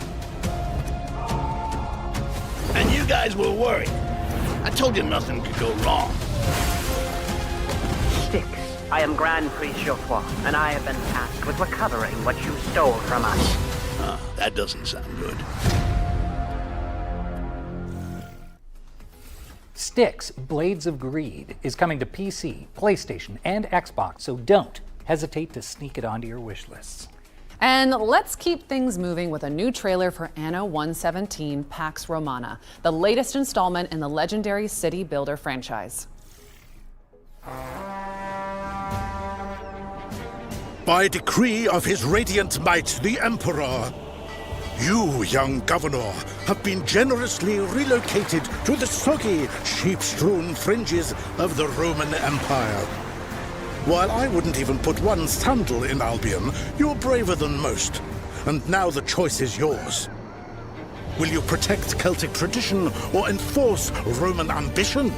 Speaker 10: And you guys were worried. I told you nothing could go wrong.
Speaker 11: Styx, I am Grand Priest Geoffroy, and I have been tasked with recovering what you stole from us.
Speaker 10: That doesn't sound good.
Speaker 3: Styx, Blades of Greed is coming to PC, PlayStation, and Xbox, so don't hesitate to sneak it onto your wish lists.
Speaker 2: And let's keep things moving with a new trailer for Anno 117 Pax Romana, the latest installment in the legendary city builder franchise.
Speaker 12: By decree of his radiant might, the Emperor, you, young governor, have been generously relocated to the soggy, sheep-strewn fringes of the Roman Empire. While I wouldn't even put one sandal in Albion, you're braver than most. And now the choice is yours. Will you protect Celtic tradition or enforce Roman ambition?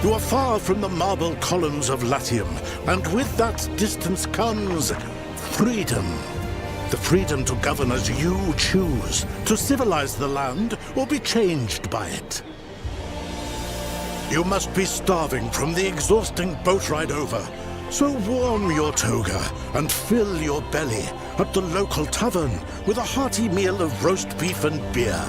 Speaker 12: You are far from the marble columns of Latium, and with that distance comes freedom. The freedom to govern as you choose, to civilize the land or be changed by it. You must be starving from the exhausting boat ride over, so warm your toga and fill your belly at the local tavern with a hearty meal of roast beef and beer.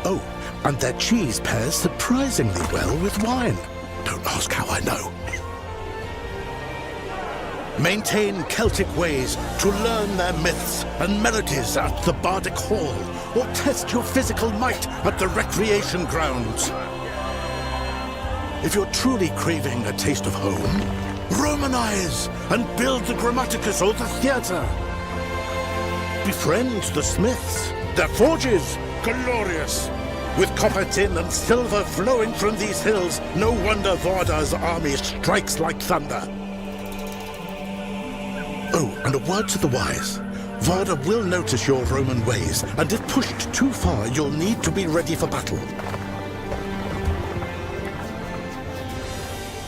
Speaker 12: Oh, and their cheese pairs surprisingly well with wine. Don't ask how I know. Maintain Celtic ways to learn their myths and melodies at the Bardic Hall, or test your physical might at the recreation grounds. If you're truly craving a taste of home, Romanize and build the Grammaticus or the theater. Befriend the smiths, their forges glorious. With copper, tin, and silver flowing from these hills, no wonder Varda's army strikes like thunder. Oh, and a word to the wise. Varda will notice your Roman ways, and if pushed too far, you'll need to be ready for battle.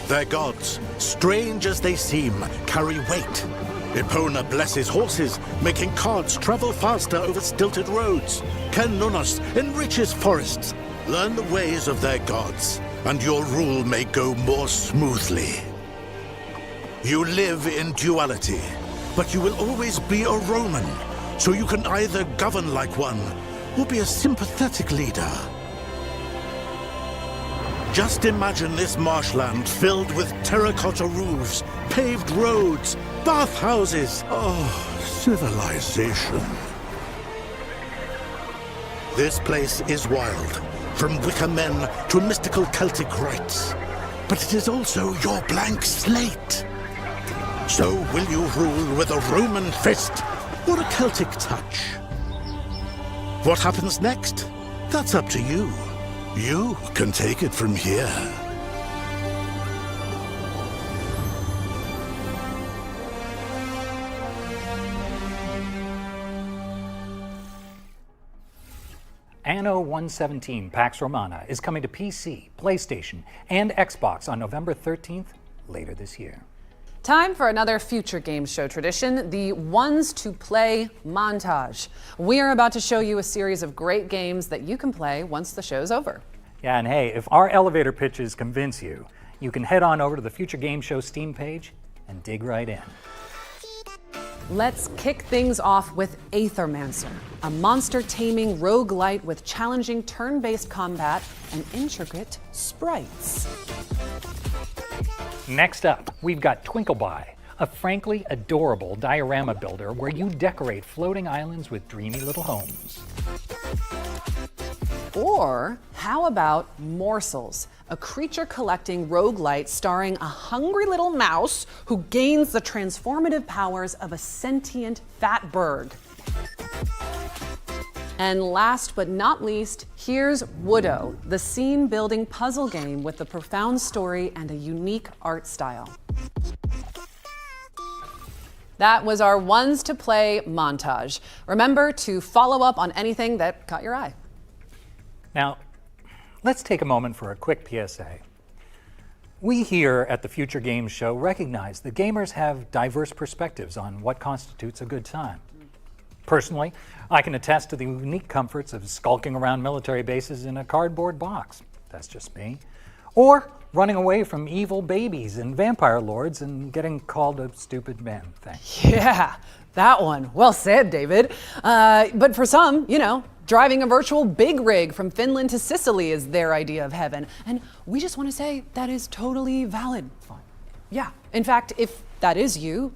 Speaker 12: Their gods, strange as they seem, carry weight. Epona blesses horses, making carts travel faster over stilted roads. Ken Nunos enriches forests. Learn the ways of their gods, and your rule may go more smoothly. You live in duality, but you will always be a Roman, so you can either govern like one or be a sympathetic leader. Just imagine this marshland filled with terracotta roofs, paved roads, bathhouses. Oh, civilization. This place is wild, from wicker men to mystical Celtic rites. But it is also your blank slate. So will you rule with a Roman fist or a Celtic touch? What happens next? That's up to you. You can take it from here.
Speaker 3: Anno 117 Pax Romana is coming to PC, PlayStation, and Xbox on November 13th, later this year.
Speaker 2: Time for another Future Games Show tradition, the Ones to Play montage. We are about to show you a series of great games that you can play once the show's over.
Speaker 3: Yeah, and hey, if our elevator pitches convince you, you can head on over to the Future Game Show Steam page and dig right in.
Speaker 2: Let's kick things off with Aethermancer, a monster-taming roguelite with challenging turn-based combat and intricate sprites.
Speaker 3: Next up, we've got Twinkleby, a frankly adorable diorama builder where you decorate floating islands with dreamy little homes.
Speaker 2: Or how about Morsels, a creature-collecting roguelite starring a hungry little mouse who gains the transformative powers of a sentient fat bird. And last but not least, here's Woodo, the scene-building puzzle game with a profound story and a unique art style. That was our Ones to Play montage. Remember to follow up on anything that caught your eye.
Speaker 3: Now, let's take a moment for a quick PSA. We here at the Future Games Show recognize that gamers have diverse perspectives on what constitutes a good time. Personally, I can attest to the unique comforts of skulking around military bases in a cardboard box. That's just me. Or running away from evil babies and vampire lords and getting called a stupid man thing.
Speaker 2: Yeah, that one. Well said, David. But for some, driving a virtual big rig from Finland to Sicily is their idea of heaven. And we just want to say that is totally valid. Fine. Yeah. In fact, if that is you,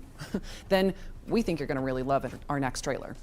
Speaker 2: then we think you're going to really love our next trailer.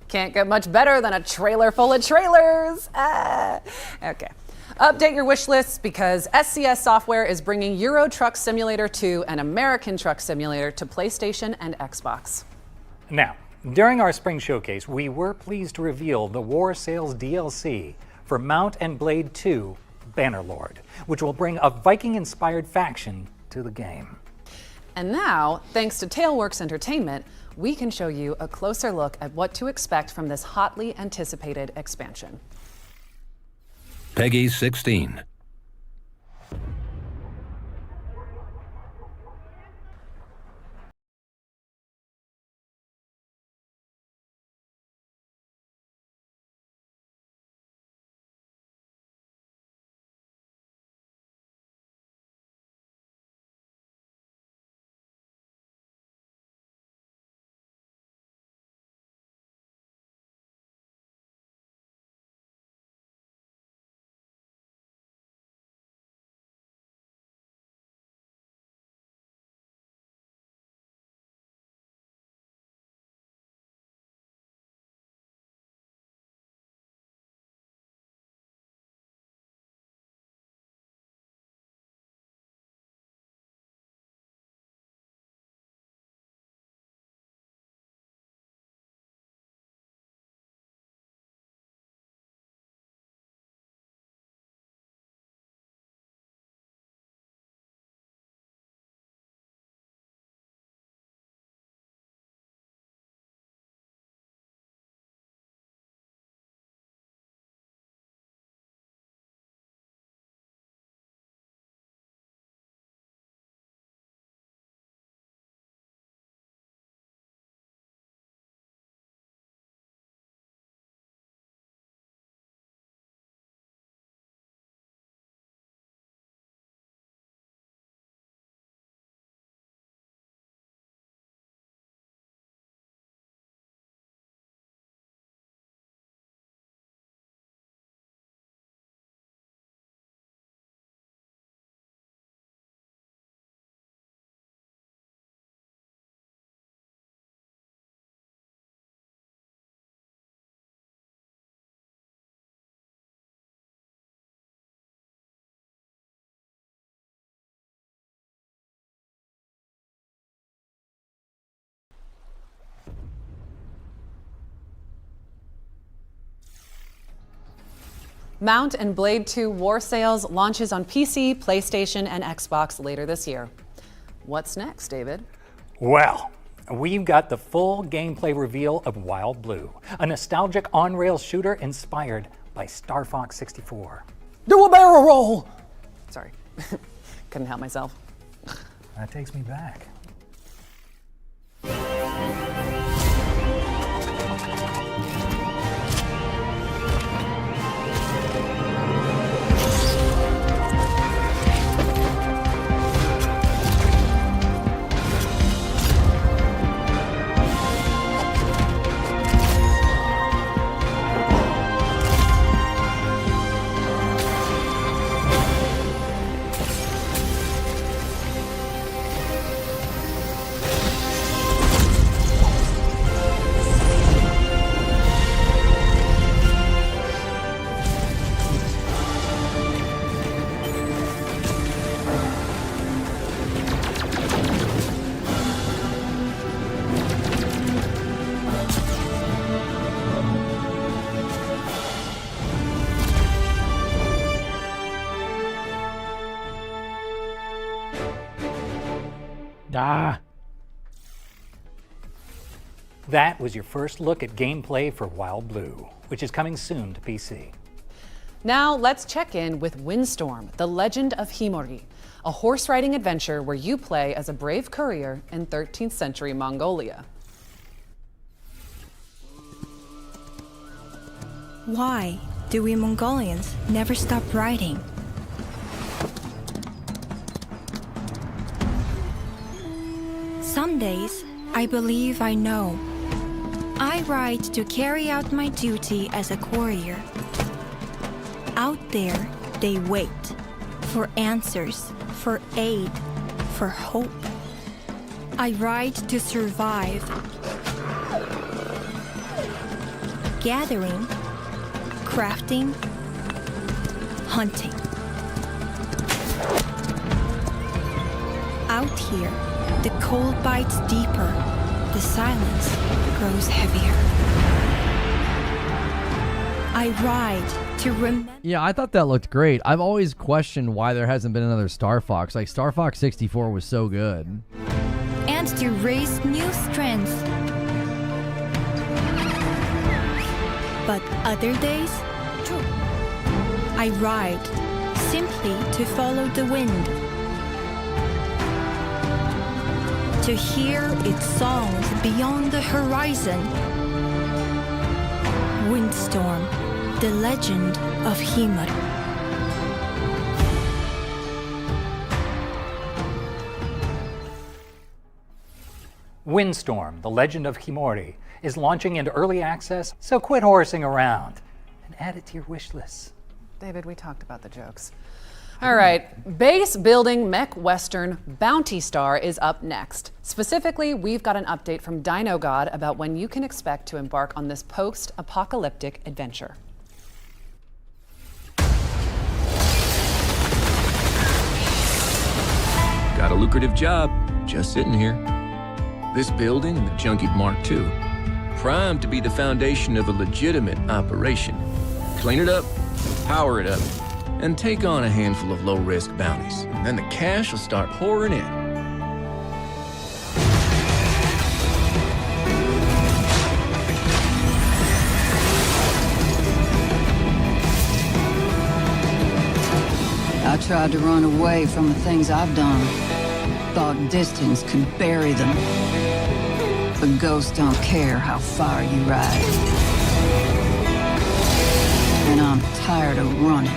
Speaker 2: Can't get much better than a trailer full of trailers. Okay. Update your wish lists because SCS Software is bringing Euro Truck Simulator 2 and American Truck Simulator to PlayStation and Xbox.
Speaker 3: Now, during our spring showcase, we were pleased to reveal the War Sales DLC for Mount and Blade 2 Bannerlord, which will bring a Viking-inspired faction to the game.
Speaker 2: And now, thanks to Tailworks Entertainment, we can show you a closer look at what to expect from this hotly anticipated expansion.
Speaker 9: Peggy 16.
Speaker 2: Mount and Blade 2 War Sales launches on PC, PlayStation, and Xbox later this year. What's next, David?
Speaker 3: Well, we've got the full gameplay reveal of Wild Blue, a nostalgic on-rails shooter inspired by Star Fox 64.
Speaker 2: Do a barrel roll! Sorry, couldn't help myself.
Speaker 3: That takes me back. That was your first look at gameplay for Wild Blue, which is coming soon to PC.
Speaker 2: Now let's check in with Windstorm, the Legend of Himori, a horse-riding adventure where you play as a brave courier in 13th century Mongolia.
Speaker 13: Why do we Mongolians never stop riding? Some days, I believe I know. I ride to carry out my duty as a courier. Out there, they wait for answers, for aid, for hope. I ride to survive. Gathering, crafting, hunting. Out here, the cold bites deeper, the silence grows heavier. I ride to remember.
Speaker 1: Yeah, I thought that looked great. I've always questioned why there hasn't been another Star Fox. Like, Star Fox 64 was so good.
Speaker 13: And to raise new strength. But other days, I ride simply to follow the wind. To hear its songs beyond the horizon. Windstorm, the Legend of Himori.
Speaker 3: Windstorm, the Legend of Himori, is launching into early access, so quit horsing around and add it to your wish list.
Speaker 2: David, we talked about the jokes. All right, base building mech western Bounty Star is up next. Specifically, we've got an update from Dino God about when you can expect to embark on this post-apocalyptic adventure.
Speaker 14: Got a lucrative job, just sitting here. This building and the Junkie Mark II, primed to be the foundation of a legitimate operation. Clean it up, power it up, and take on a handful of low-risk bounties. And then the cash will start pouring in.
Speaker 15: I tried to run away from the things I've done. Thought distance could bury them. But ghosts don't care how far you ride. And I'm tired of running.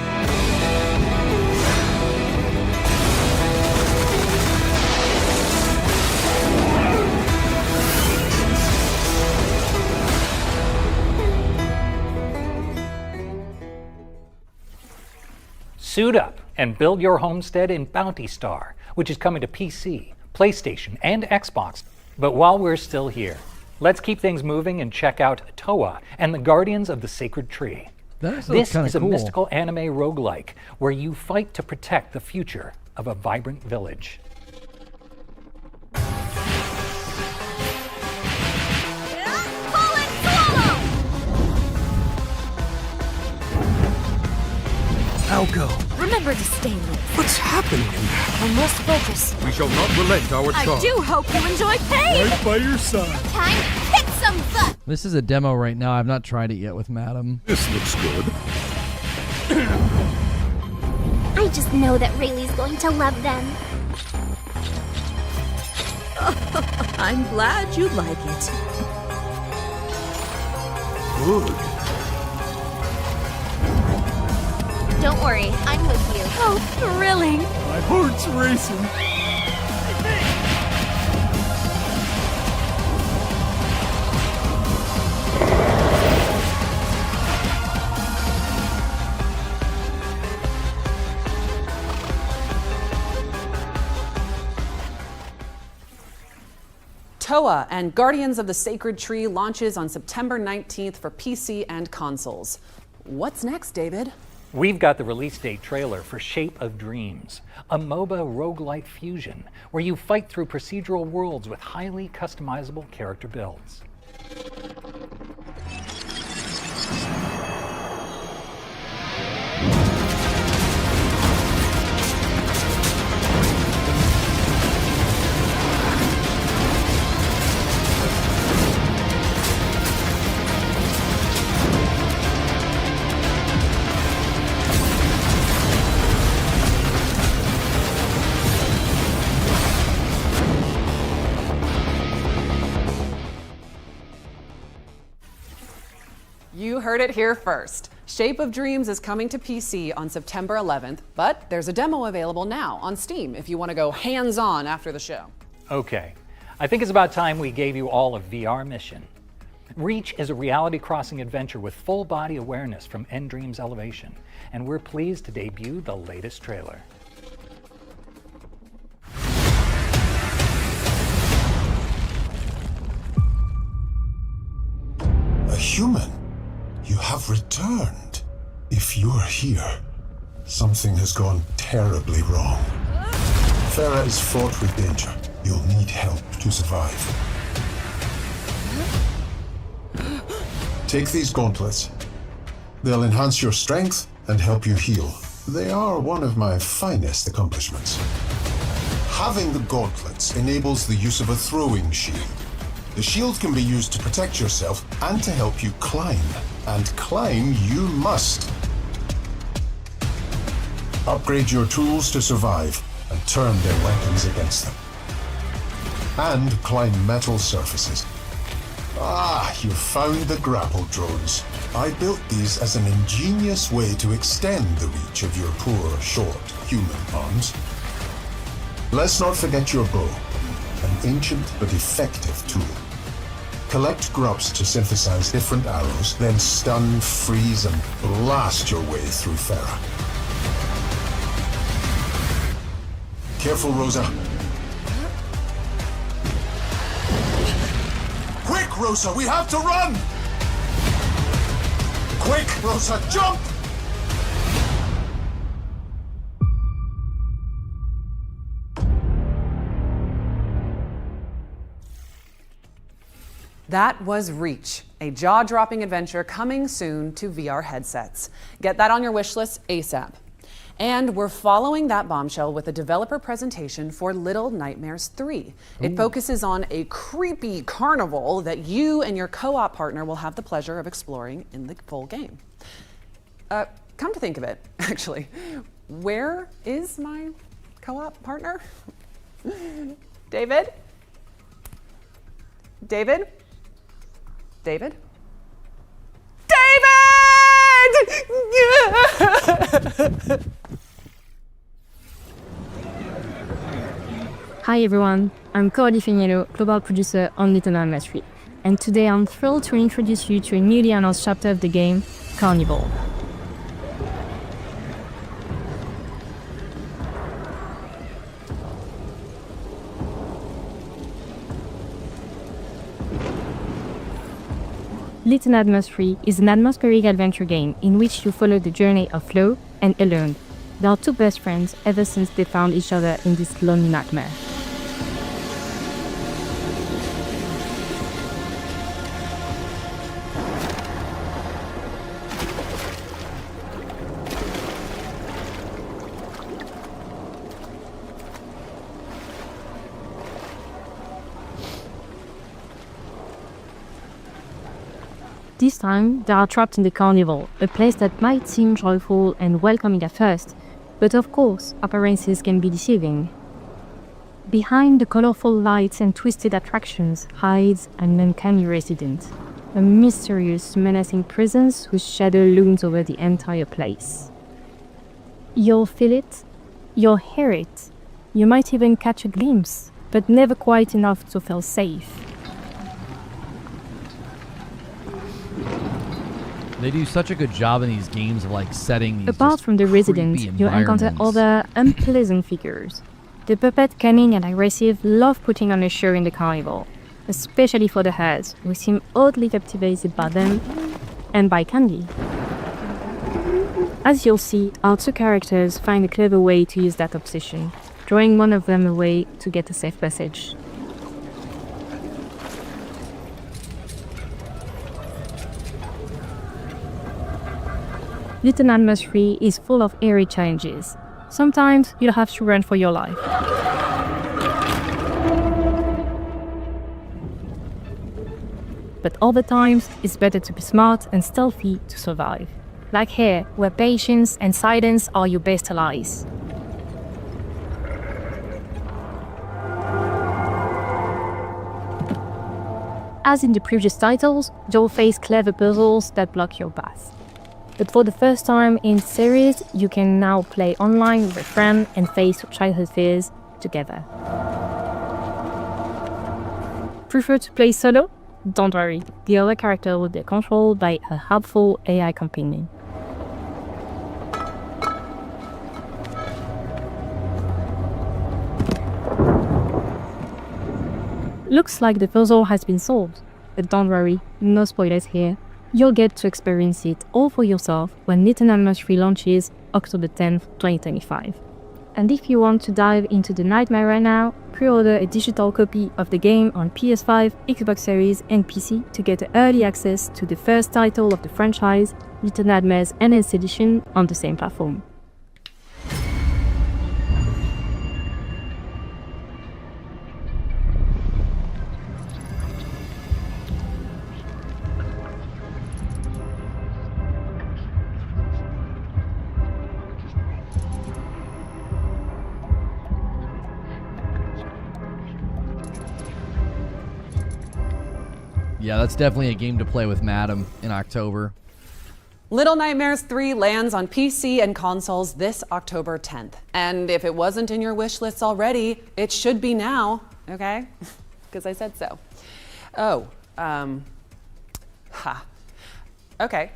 Speaker 3: Suit up and build your homestead in Bounty Star, which is coming to PC, PlayStation, and Xbox. But while we're still here, let's keep things moving and check out Toa and the Guardians of the Sacred Tree. This is a mystical anime roguelike where you fight to protect the future of a vibrant village.
Speaker 4: now go.
Speaker 16: Remember to stay loose.
Speaker 4: What's happening?
Speaker 16: I must focus.
Speaker 4: We shall not relent our
Speaker 16: I
Speaker 4: charge.
Speaker 16: do hope you enjoy pain!
Speaker 4: Right by your side.
Speaker 16: Time to kick some butt!
Speaker 1: This is a demo right now. I've not tried it yet with Madam.
Speaker 4: This looks good.
Speaker 17: I just know that Rayleigh's going to love them.
Speaker 18: I'm glad you like it.
Speaker 4: Good.
Speaker 17: Don't worry, I'm with you.
Speaker 16: Oh, thrilling!
Speaker 4: My heart's racing.
Speaker 2: Toa and Guardians of the Sacred Tree launches on September 19th for PC and consoles. What's next, David?
Speaker 3: We've got the release date trailer for Shape of Dreams, a MOBA roguelike fusion where you fight through procedural worlds with highly customizable character builds.
Speaker 2: You heard it here first. Shape of Dreams is coming to PC on September 11th, but there's a demo available now on Steam if you want to go hands-on after the show.
Speaker 3: Okay, I think it's about time we gave you all a VR mission. Reach is a reality-crossing adventure with full body awareness from Endream's Elevation, and we're pleased to debut the latest trailer.
Speaker 19: A human? You have returned. If you're here, something has gone terribly wrong. Farah is fraught with danger. You'll need help to survive. Take these gauntlets. They'll enhance your strength and help you heal. They are one of my finest accomplishments. Having the gauntlets enables the use of a throwing shield. The shield can be used to protect yourself and to help you climb. And climb you must. Upgrade your tools to survive and turn their weapons against them. And climb metal surfaces. Ah, you found the grapple drones. I built these as an ingenious way to extend the reach of your poor, short human arms. Let's not forget your bow, an ancient but effective tool. Collect grubs to synthesize different arrows, then stun, freeze, and blast your way through Farah. Careful, Rosa. Quick, Rosa, we have to run! Quick, Rosa, jump!
Speaker 2: That was Reach, a jaw-dropping adventure coming soon to VR headsets. Get that on your wish list ASAP. And we're following that bombshell with a developer presentation for Little Nightmares 3. It focuses on a creepy carnival that you and your co-op partner will have the pleasure of exploring in the full game. Come to think of it, actually, where is my co-op partner? David? David? David? David!
Speaker 20: Hi everyone, I'm Coralie Feniello, global producer on Little Nightmares 3, and today I'm thrilled to introduce you to a newly announced chapter of the game, Carnival. Little Nightmares 3 is an atmospheric adventure game in which you follow the journey of Flo and Alone. They are two best friends ever since they found each other in this lonely nightmare. This time, they are trapped in the carnival, a place that might seem joyful and welcoming at first, but of course, appearances can be deceiving. Behind the colorful lights and twisted attractions hides an uncanny resident, a mysterious, menacing presence whose shadow looms over the entire place. You'll feel it, you'll hear it, you might even catch a glimpse, but never quite enough to feel safe.
Speaker 1: They do such a good job in these games of like setting these
Speaker 20: Apart from the residents, you encounter other unpleasant figures. The puppet, cunning and aggressive, love putting on a show in the carnival, especially for the hares, who seem oddly captivated by them and by candy. As you'll see, our two characters find a clever way to use that obsession, drawing one of them away to get a safe passage. Little Nightmares 3 is full of eerie challenges. Sometimes you'll have to run for your life. But other times, it's better to be smart and stealthy to survive. Like here, where patience and silence are your best allies. As in the previous titles, you'll face clever puzzles that block your path. But for the first time in the series, you can now play online with a friend and face your childhood fears together. Prefer to play solo? Don't worry, the other character will be controlled by a helpful AI companion. Looks like the puzzle has been solved, but don't worry, no spoilers here. You'll get to experience it all for yourself when Little Nightmares 3 launches October 10th, 2025. And if you want to dive into the nightmare right now, pre-order a digital copy of the game on PS5, Xbox Series and PC to get early access to the first title of the franchise, Little Nightmares Enhanced Edition, on the same platform.
Speaker 1: Yeah, that's definitely a game to play with Madam in October.
Speaker 2: Little Nightmares 3 lands on PC and consoles this October 10th. And if it wasn't in your wish lists already, it should be now, okay? Because I said so. Okay.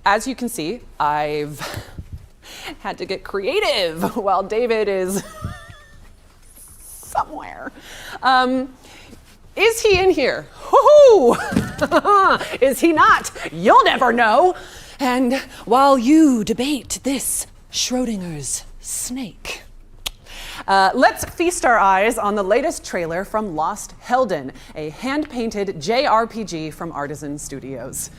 Speaker 2: As you can see, I've had to get creative while David is somewhere. Is he in here? Woohoo! Is he not? You'll never know. And while you debate this Schrodinger's snake, let's feast our eyes on the latest trailer from Lost Helden, a hand-painted JRPG from Artisan Studios.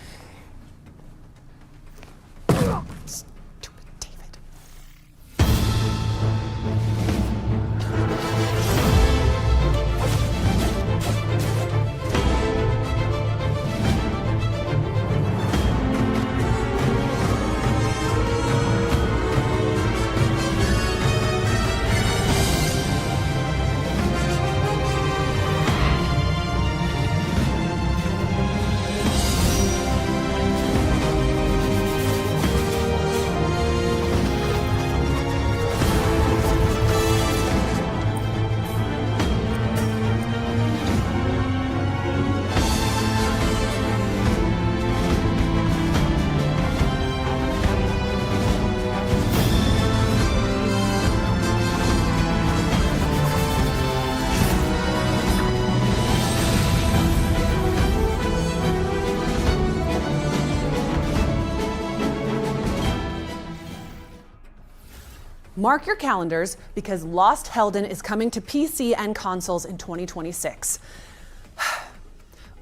Speaker 2: Mark your calendars because Lost Helden is coming to PC and consoles in 2026.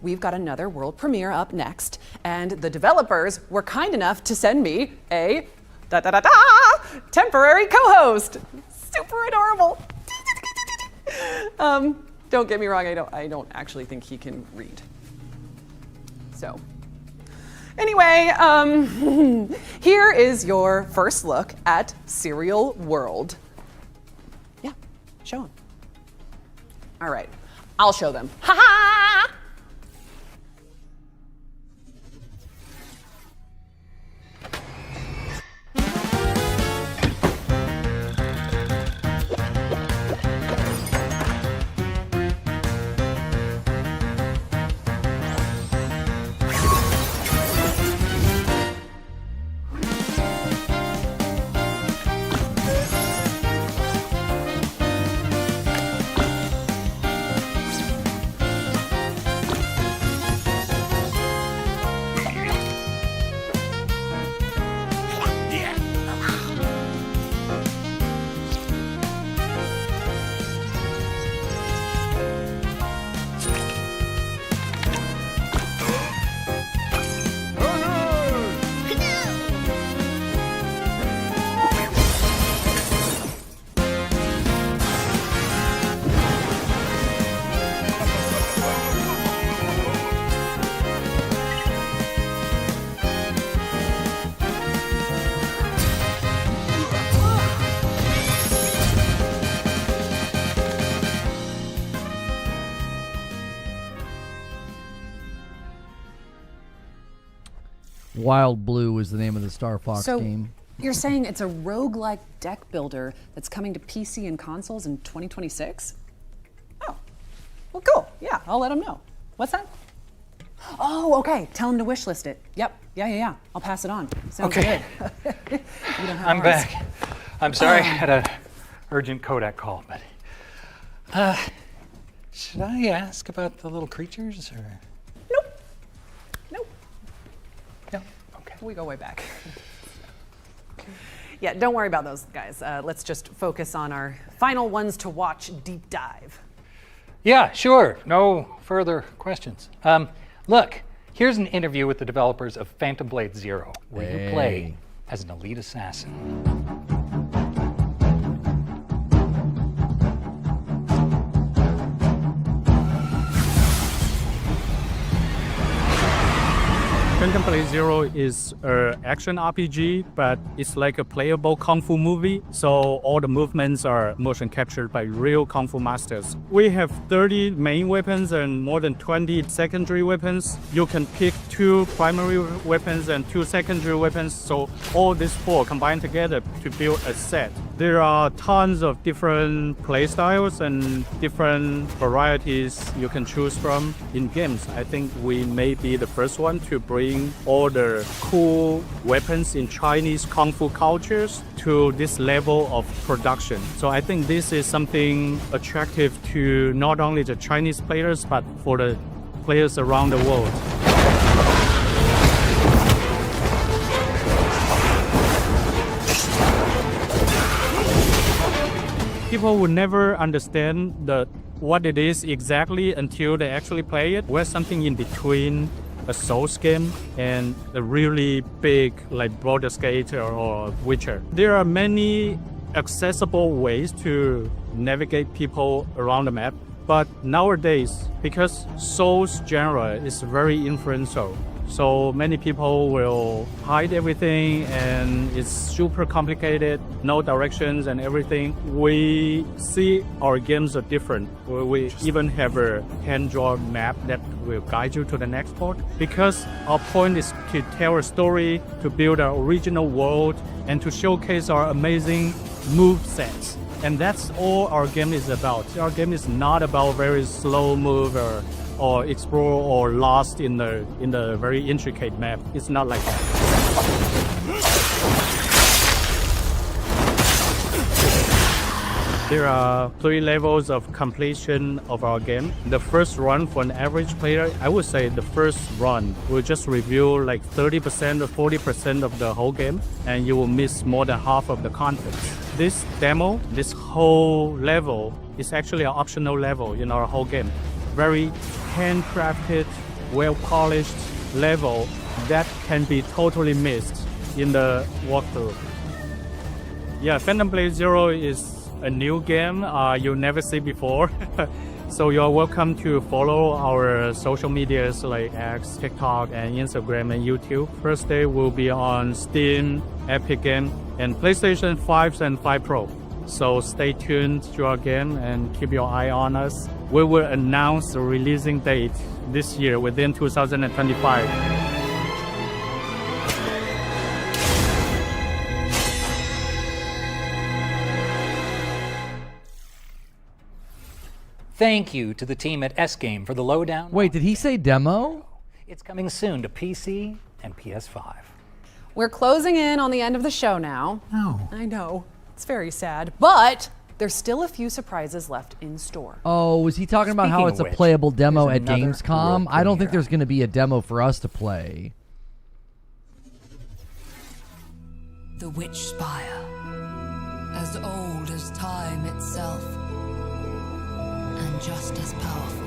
Speaker 2: We've got another world premiere up next, and the developers were kind enough to send me a temporary co-host. Super adorable. Don't get me wrong, I don't actually think he can read. So, Anyway, here is your first look at Serial World. Yeah, show them. All right, I'll show them. Ha ha!
Speaker 1: Wild Blue is the name of the Star Fox game.
Speaker 2: You're saying it's a roguelike deck builder that's coming to PC and consoles in 2026? Oh, well, cool. Yeah, I'll let them know. What's that? Oh, okay. Tell them to wishlist it. Yep. Yeah. I'll pass it on. Sounds
Speaker 3: Okay.
Speaker 2: good. You don't have
Speaker 3: I'm
Speaker 2: ours.
Speaker 3: back. I'm sorry I had an urgent Kodak call, but should I ask about the little creatures or?
Speaker 2: Nope. Yeah. Okay. We go way back. Yeah, don't worry about those guys. Let's just focus on our final ones to watch deep dive.
Speaker 3: Yeah, sure. No further questions. Look, here's an interview with the developers of Phantom Blade Zero, where you play as an elite assassin.
Speaker 5: Phantom Blade Zero is an action RPG, but it's like a playable kung fu movie, so all the movements are motion captured by real kung fu masters. We have 30 main weapons and more than 20 secondary weapons. You can pick 2 primary weapons and 2 secondary weapons, so all these 4 combined together to build a set. There are tons of different play styles and different varieties you can choose from in games. I think we may be the first one to bring all the cool weapons in Chinese kung fu cultures to this level of production. So I think this is something attractive to not only the Chinese players, but for the players around the world. People will never understand what it is exactly until they actually play it. We're something in between a Souls game and a really big like Baldur's Gate or Witcher. There are many accessible ways to navigate people around the map, but nowadays, because Souls genre is very influential, so many people will hide everything and it's super complicated, no directions and everything. We see our games are different. We even have a hand-drawn map that will guide you to the next port, because our point is to tell a story, to build our original world, and to showcase our amazing move sets. And that's all our game is about. Our game is not about very slow move or explore or lost in the very intricate map. It's not like that. There are 3 levels of completion of our game. The first run for an average player, I would say the first run will just review like 30% or 40% of the whole game, and you will miss more than half of the content. This demo, this whole level is actually an optional level in our whole game. Very handcrafted, well-polished level that can be totally missed in the walkthrough. Yeah, Phantom Blade Zero is a new game you'll never see before. So you're welcome to follow our social medias like X, TikTok, and Instagram and YouTube. First day will be on Steam, Epic Game, and PlayStation 5 and 5 Pro. So stay tuned to our game and keep your eye on us. We will announce the releasing date this year within 2025.
Speaker 3: Thank you to the team at S-Game for the lowdown.
Speaker 1: Wait, did he say demo?
Speaker 3: It's coming soon to PC and PS5.
Speaker 2: We're closing in on the end of the show now.
Speaker 3: No.
Speaker 2: I know. It's very sad. But there's still a few surprises left in store.
Speaker 1: Oh, was he talking about how
Speaker 3: Speaking
Speaker 1: it's
Speaker 3: of
Speaker 1: a
Speaker 3: which,
Speaker 1: playable demo
Speaker 3: there's
Speaker 1: at
Speaker 3: another
Speaker 1: Gamescom?
Speaker 3: world
Speaker 1: I don't think
Speaker 3: premiere.
Speaker 1: there's going to be a demo for us to play.
Speaker 6: The Witch Spire, as old as time itself, and just as powerful.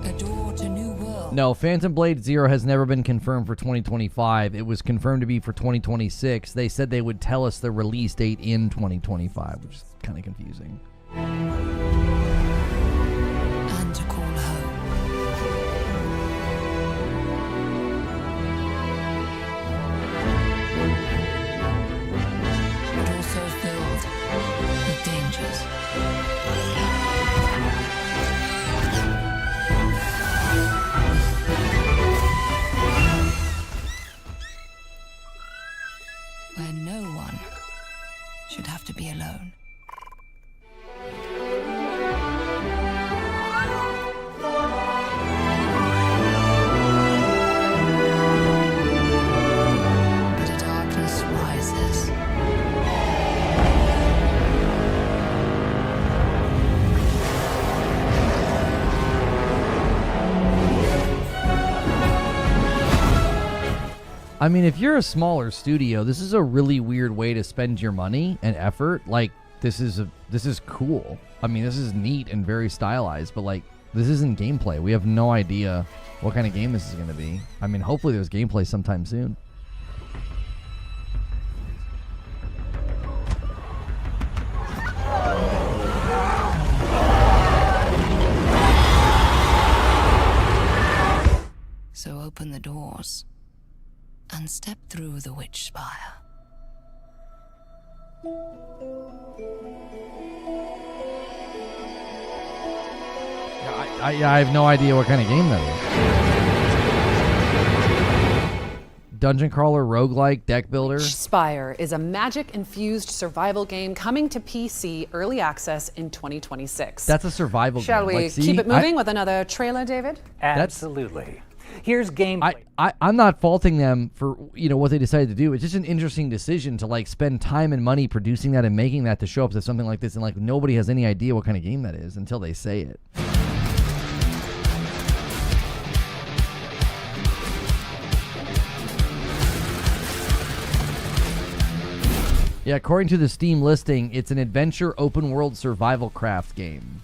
Speaker 6: A door to new worlds.
Speaker 1: No, Phantom Blade Zero has never been confirmed for 2025. It was confirmed to be for 2026. They said they would tell us the release date in 2025, which is kind of confusing.
Speaker 6: And to call home. But also filled with dangers. Where no one should have to be alone. But a darkness rises.
Speaker 1: I mean, if you're a smaller studio, this is a really weird way to spend your money and effort. Like, this is cool. I mean, this is neat and very stylized, but like, this isn't gameplay. We have no idea what kind of game this is going to be. I mean, hopefully there's gameplay sometime soon.
Speaker 6: So open the doors and step through the Witch Spire.
Speaker 1: I have no idea what kind of game that is. Dungeon crawler, roguelike, deck builder.
Speaker 2: Spire is a magic-infused survival game coming to PC early access in 2026.
Speaker 1: That's a survival
Speaker 2: Shall
Speaker 1: game.
Speaker 2: we
Speaker 1: Like, see,
Speaker 2: keep it moving with another trailer, David?
Speaker 3: Absolutely. Here's gameplay.
Speaker 1: I'm not faulting them for what they decided to do. It's just an interesting decision to like spend time and money producing that and making that to show up to something like this, and like nobody has any idea what kind of game that is until they say it. Yeah, according to the Steam listing, it's an adventure open world survival craft game.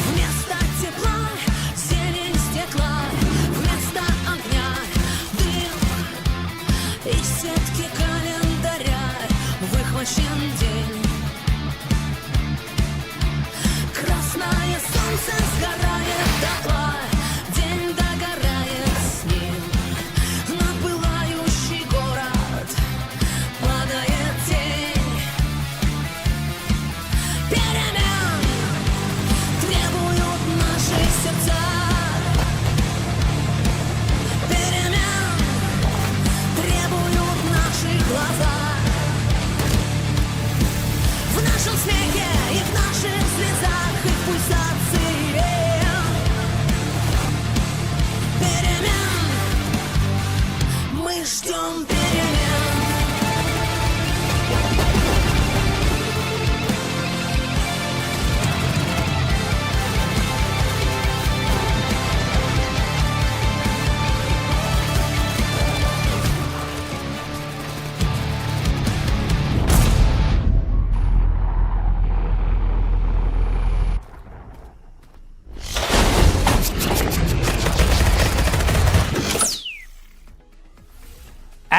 Speaker 6: Вместо тепла зелень стекла, вместо огня дым. Из сетки календаря выхвачен день. Красное солнце сгорает дотла,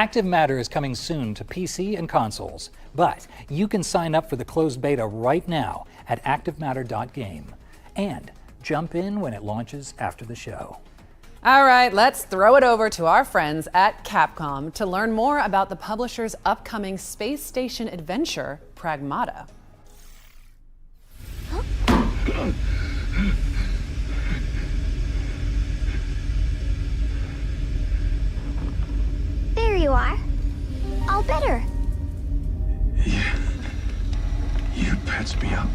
Speaker 3: Active Matter is coming soon to PC and consoles, but you can sign up for the closed beta right now at activematter.game and jump in when it launches after the show.
Speaker 2: All right, let's throw it over to our friends at Capcom to learn more about the publisher's upcoming space station adventure, Pragmata.
Speaker 17: There you are. All better.
Speaker 4: Yeah. You patched me up.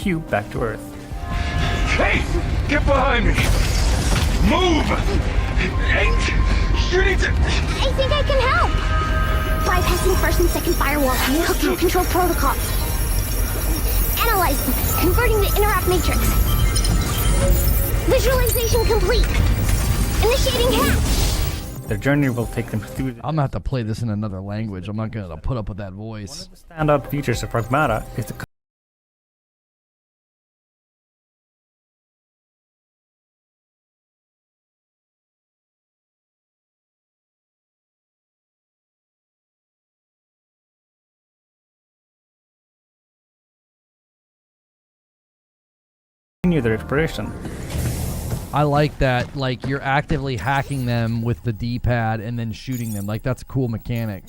Speaker 5: Hugh back to Earth.
Speaker 4: Hey! Get behind me! Move! Ain't shooting to...
Speaker 17: I think I can help! Bypassing first and second firewalls, hook through control protocols. Analyze them, converting the interrupt matrix. Visualization complete. Initiating hatch.
Speaker 5: Their journey will take them through
Speaker 1: I'm gonna have to play this in another language. I'm not gonna put up with that voice.
Speaker 5: standout features of Pragmata is the continue their exploration.
Speaker 1: I like that, like, you're actively hacking them with the D-pad and then shooting them. Like, that's a cool mechanic.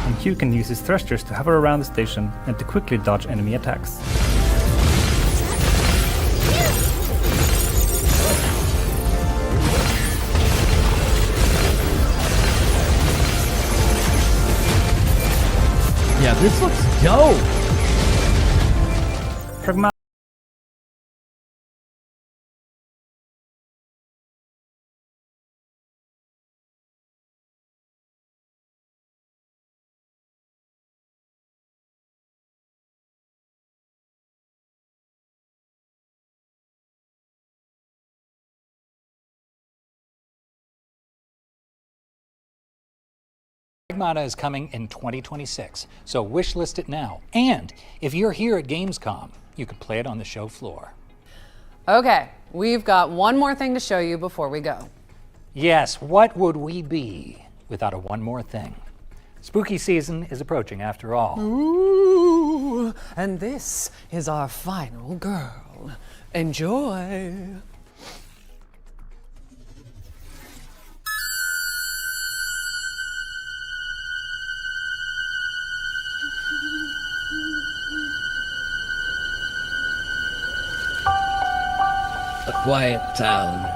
Speaker 5: And Hugh can use his thrusters to hover around the station and to quickly dodge enemy attacks.
Speaker 1: Yeah, this looks dope.
Speaker 5: Pragmata
Speaker 3: Pragmata is coming in 2026, so wishlist it now. And if you're here at Gamescom, you can play it on the show floor.
Speaker 2: Okay, we've got one more thing to show you before we go.
Speaker 3: Yes, what would we be without a one more thing? Spooky season is approaching after all.
Speaker 2: Ooh, and this is our final girl. Enjoy.
Speaker 14: A quiet town,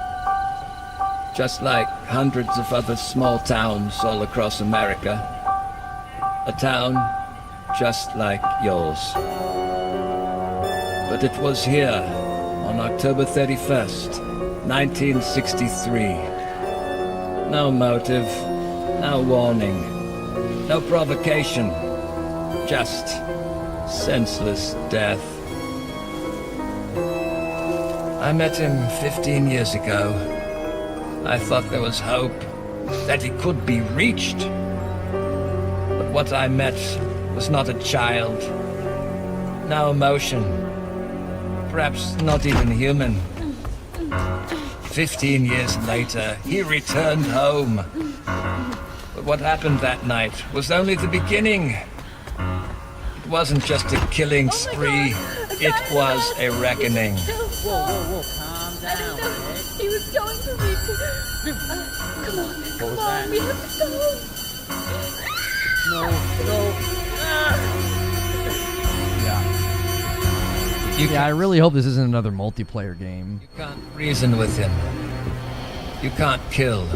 Speaker 14: just like hundreds of other small towns all across America. A town just like yours. But it was here, on October 31st, 1963. No motive, no warning, no provocation, just senseless death. I met him 15 years ago. I thought there was hope, that he could be reached. But what I met was not a child. No emotion. Perhaps not even human. 15 years later, he returned home. But what happened that night was only the beginning. It wasn't just a killing spree. It was a reckoning.
Speaker 16: Whoa, calm down. He was going for me to... come on, come on, we have to go.
Speaker 1: No. I really hope this isn't another multiplayer game.
Speaker 14: You can't reason with him. You can't kill.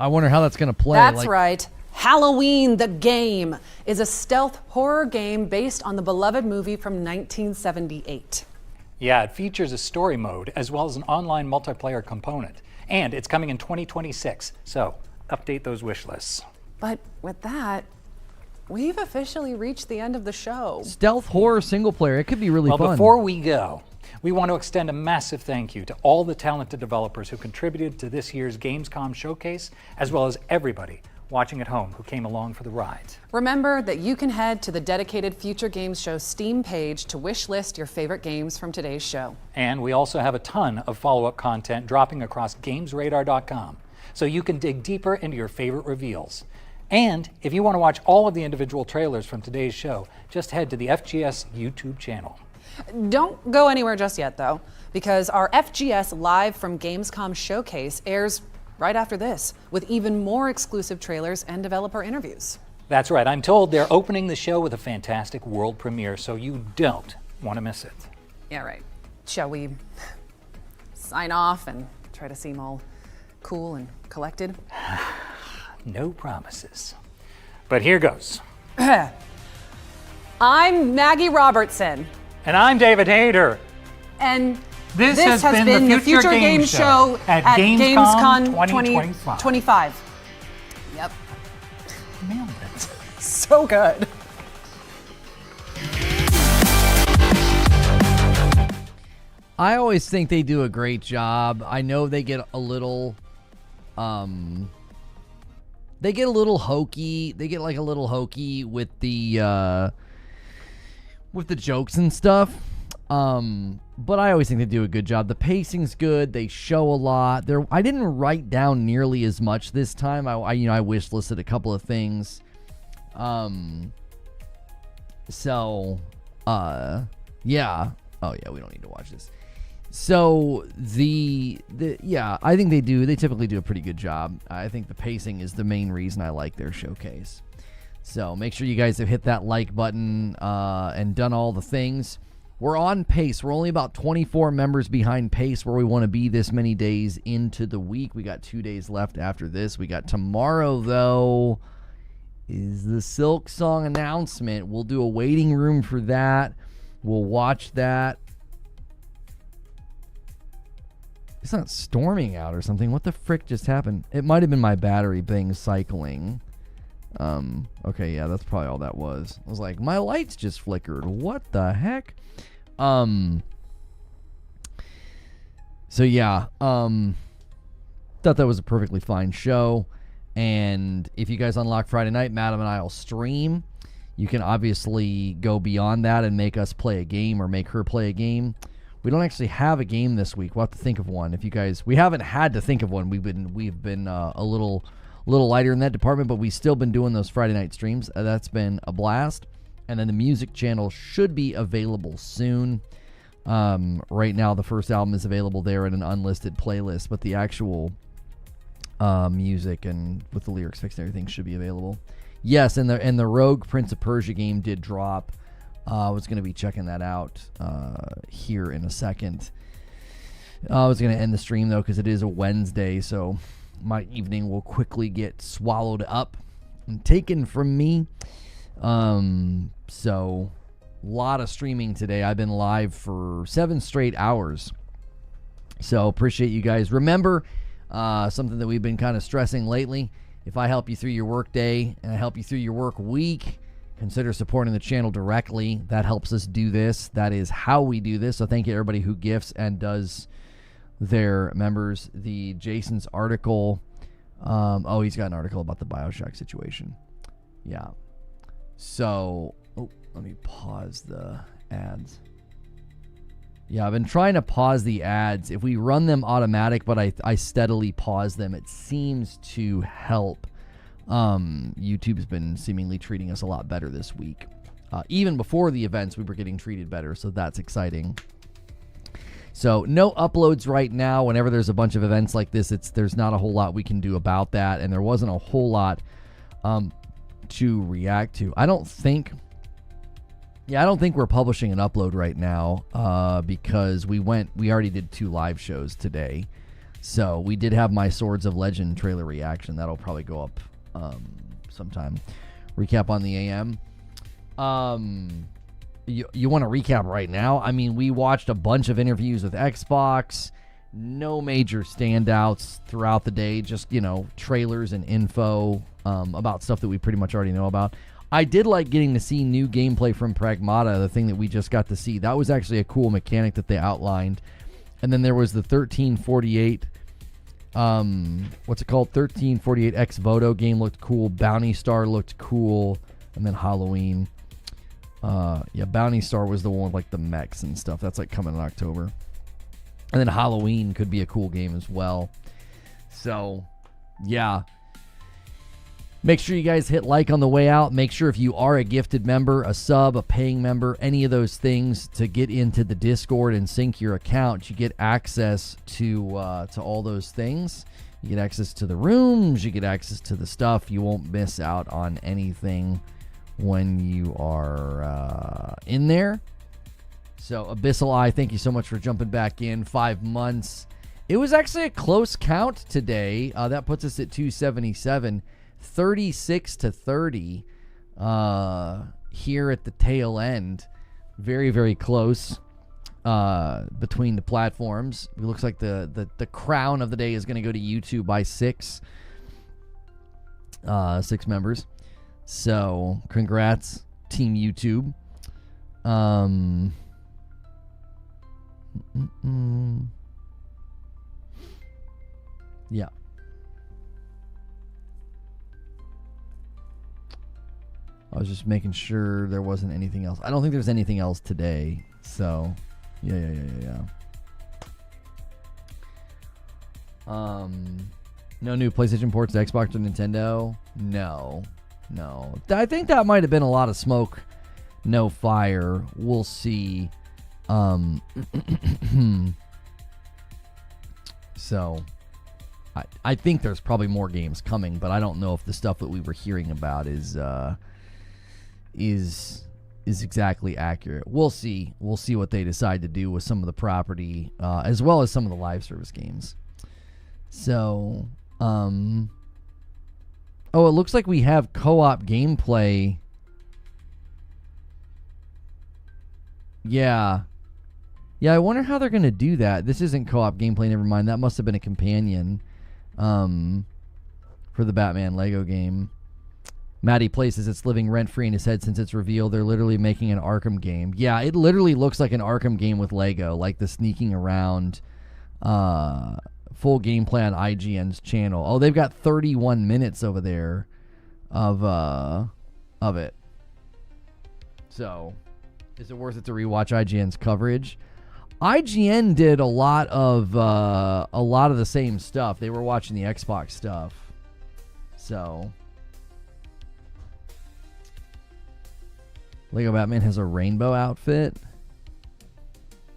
Speaker 1: I wonder how that's going to play.
Speaker 2: That's right. Halloween, the game, is a stealth horror game based on the beloved movie from 1978.
Speaker 3: Yeah, it features a story mode as well as an online multiplayer component. And it's coming in 2026, so update those wish lists.
Speaker 2: But with that, we've officially reached the end of the show.
Speaker 1: Stealth horror single player. It could be really fun.
Speaker 3: Well, before we go, we want to extend a massive thank you to all the talented developers who contributed to this year's Gamescom showcase, as well as everybody watching at home who came along for the ride.
Speaker 2: Remember that you can head to the dedicated Future Games Show Steam page to wish list your favorite games from today's show.
Speaker 3: And we also have a ton of follow-up content dropping across gamesradar.com, so you can dig deeper into your favorite reveals. And if you want to watch all of the individual trailers from today's show, just head to the FGS YouTube channel.
Speaker 2: Don't go anywhere just yet, though, because our FGS Live from Gamescom showcase airs right after this, with even more exclusive trailers and developer interviews.
Speaker 3: That's right. I'm told they're opening the show with a fantastic world premiere, so you don't want to miss it.
Speaker 2: Yeah, right. Shall we sign off and try to seem all cool and collected?
Speaker 3: No promises. But here goes.
Speaker 2: I'm Maggie Robertson.
Speaker 3: And I'm David Hayter.
Speaker 2: And
Speaker 3: this
Speaker 2: has been the Future Game Show at Gamescom 2025. Yep.
Speaker 3: Nailed it.
Speaker 2: So good.
Speaker 1: I always think they do a great job. I know they get a little hokey. They get like a little hokey with the jokes and stuff. But I always think they do a good job. The pacing's good. They show a lot. I didn't write down nearly as much this time. I wish listed a couple of things. Yeah. Oh yeah, we don't need to watch this. So I think they typically do a pretty good job. I think the pacing is the main reason I like their showcase. So make sure you guys have hit that like button and done all the things. We're on pace. We're only about 24 members behind pace where we want to be this many days into the week. We got 2 days left after this. We got tomorrow, though, is the Silk Song announcement. We'll do a waiting room for that. We'll watch that. It's not storming out or something. What the frick just happened? It might have been my battery being cycling. Okay, yeah, that's probably all that was. I was like, my lights just flickered. What the heck? So yeah, thought that was a perfectly fine show. And if you guys unlock Friday night, Madam and I will stream. You can obviously go beyond that and make us play a game or make her play a game. We don't actually have a game this week. We'll have to think of one. If you guys, we haven't had to think of one. We've been a little lighter in that department, but we've still been doing those Friday night streams. That's been a blast. And then the music channel should be available soon. Right now, the first album is available there in an unlisted playlist, but the actual music and with the lyrics fixed and everything should be available. Yes, and the Rogue Prince of Persia game did drop. I was going to be checking that out here in a second. I was going to end the stream, though, because it is a Wednesday, so my evening will quickly get swallowed up and taken from me. So, a lot of streaming today. I've been live for 7 straight hours. So, appreciate you guys. Remember, something that we've been kind of stressing lately, if I help you through your work day and I help you through your work week, consider supporting the channel directly. That helps us do this. That is how we do this. So thank you to everybody who gifts and does their members. The Jason's article. He's got an article about the BioShock situation. Yeah. So, let me pause the ads. Yeah, I've been trying to pause the ads. If we run them automatic, but I steadily pause them, it seems to help. YouTube's been seemingly treating us a lot better this week. Even before the events, we were getting treated better, so that's exciting. So no uploads right now. Whenever there's a bunch of events like this, there's not a whole lot we can do about that, and there wasn't a whole lot to react to. I don't think we're publishing an upload right now because we already did 2 live shows today. So we did have my Swords of Legend trailer reaction. That'll probably go up sometime. Recap on the AM. You want to recap right now? I mean, we watched a bunch of interviews with Xbox. No major standouts throughout the day. Just, trailers and info about stuff that we pretty much already know about. I did like getting to see new gameplay from Pragmata, the thing that we just got to see. That was actually a cool mechanic that they outlined. And then there was the 1348, what's it called? 1348 Ex Voto game looked cool. Bounty Star looked cool. And then Halloween. Bounty Star was the one with like the mechs and stuff. That's like coming in October. And then Halloween could be a cool game as well. So, yeah. Make sure you guys hit like on the way out. Make sure if you are a gifted member, a sub, a paying member, any of those things to get into the Discord and sync your account, you get access to all those things. You get access to the rooms. You get access to the stuff. You won't miss out on anything when you are in there. So Abyssal Eye, thank you so much for jumping back in. 5 months. It was actually a close count today. That puts us at 277. 36-30 here at the tail end. Very, very close between the platforms. It looks like the crown of the day is going to go to YouTube by 6 members. So congrats, Team YouTube. Yeah. I was just making sure there wasn't anything else. I don't think there's anything else today. So, yeah. No new PlayStation ports to Xbox or Nintendo? No. I think that might have been a lot of smoke, no fire. We'll see. So, I think there's probably more games coming, but I don't know if the stuff that we were hearing about is exactly accurate. We'll see what they decide to do with some of the property, as well as some of the live service games. So, it looks like we have co-op gameplay. Yeah, I wonder how they're gonna do that. This isn't co-op gameplay, never mind. That must have been a companion for the Batman Lego game. Maddie places it's living rent-free in his head since it's revealed they're literally making an Arkham game. Yeah, it literally looks like an Arkham game with Lego, like the sneaking around full gameplay on IGN's channel. Oh, they've got 31 minutes over there of it. So, is it worth it to rewatch IGN's coverage? IGN did a lot of the same stuff. They were watching the Xbox stuff. So, Lego Batman has a rainbow outfit.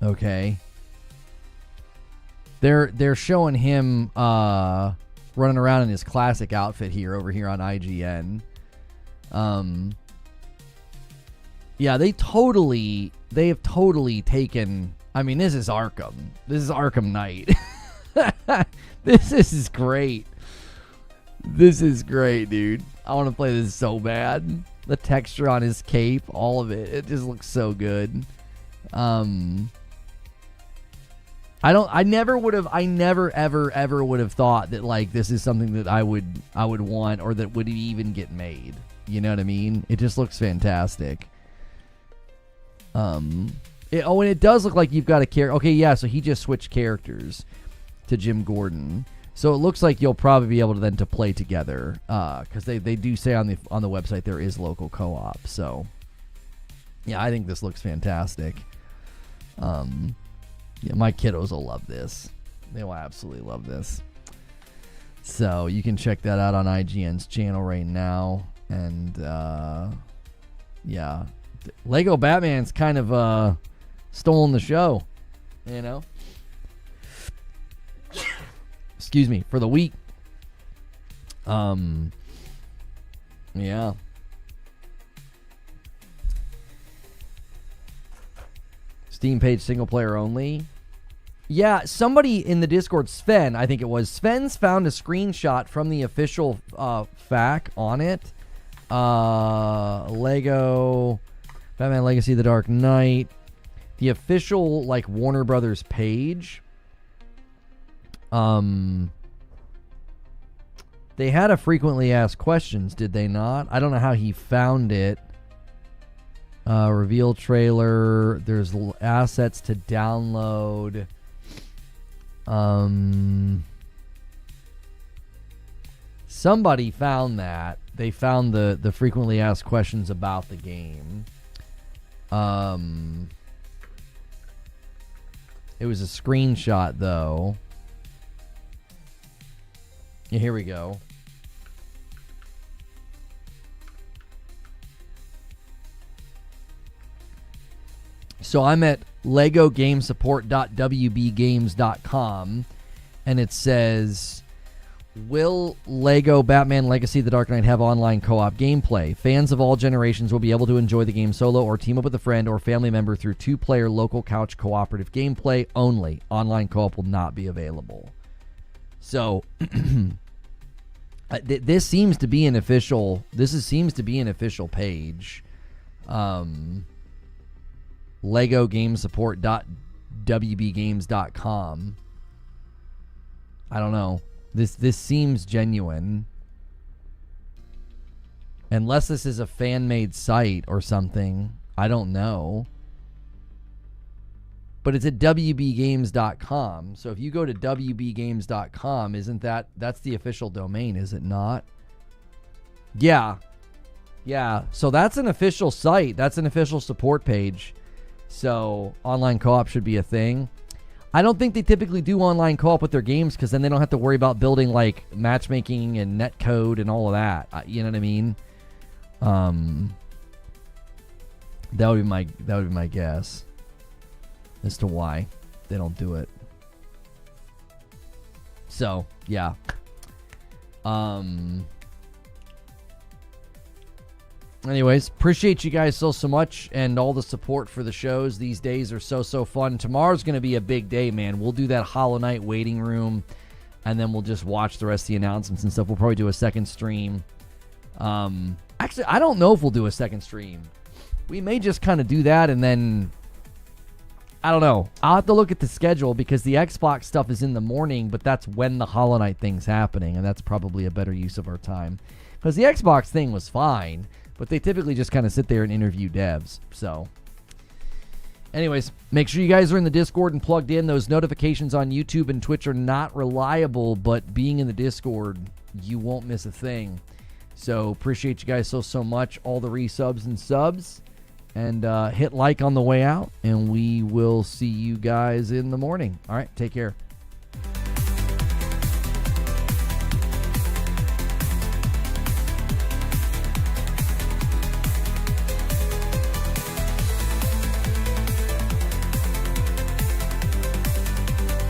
Speaker 1: Okay. They're showing him running around in his classic outfit over here on IGN. Yeah, they have totally taken. I mean, this is Arkham. This is Arkham Knight. This is great. This is great, dude. I want to play this so bad. The texture on his cape, all of it. It just looks so good. I never ever would have thought that like this is something that I would want or that would even get made. You know what I mean? It just looks fantastic. And it does look like you've got a character. Okay, yeah, so he just switched characters to Jim Gordon. So it looks like you'll probably be able to then to play together, because they do say on the website there is local co-op. So yeah, I think this looks fantastic. Yeah, my kiddos will love this. They will absolutely love this. So you can check that out on IGN's channel right now. And yeah, Lego Batman's kind of stolen the show, you know. Excuse me, for the week. Yeah. Steam page single player only. Yeah, somebody in the Discord, Sven, I think it was, Sven's found a screenshot from the official FAQ on it. Lego Batman Legacy of the Dark Knight. The official, like, Warner Brothers page. They had a frequently asked questions, did they not? I don't know how he found it. Reveal trailer. There's assets to download. Somebody found that. They found the frequently asked questions about the game. It was a screenshot, though. Yeah, here we go. So I'm at legogamesupport.wbgames.com, and it says, will Lego Batman Legacy of the Dark Knight have online co-op gameplay? Fans of all generations will be able to enjoy the game solo or team up with a friend or family member through two-player local couch cooperative gameplay only. Online co-op will not be available. So this seems to be an official. Seems to be an official page. LegoGameSupport.wbgames.com. I don't know. This seems genuine. Unless this is a fan-made site or something. I don't know. But it's at WBGames.com. So if you go to WBGames.com, that's the official domain, is it not? Yeah. Yeah. So that's an official site. That's an official support page. So online co-op should be a thing. I don't think they typically do online co-op with their games because then they don't have to worry about building like matchmaking and netcode and all of that. You know what I mean? That would be my guess as to why they don't do it. So yeah. Anyways, appreciate you guys so much and all the support for the shows. These days are so fun. Tomorrow's going to be a big day, man. We'll do that Hollow Knight waiting room, and then we'll just watch the rest of the announcements and stuff. We'll probably do a second stream. Actually, I don't know if we'll do a second stream. We may just kind of do that, and then I don't know. I'll have to look at the schedule because the Xbox stuff is in the morning, but that's when the Hollow Knight thing's happening, and that's probably a better use of our time. Because the Xbox thing was fine, but they typically just kind of sit there and interview devs. So, anyways, make sure you guys are in the Discord and plugged in. Those notifications on YouTube and Twitch are not reliable, but being in the Discord, you won't miss a thing. So, appreciate you guys so much. All the resubs and subs. And hit like on the way out. And we will see you guys in the morning. All right, take care.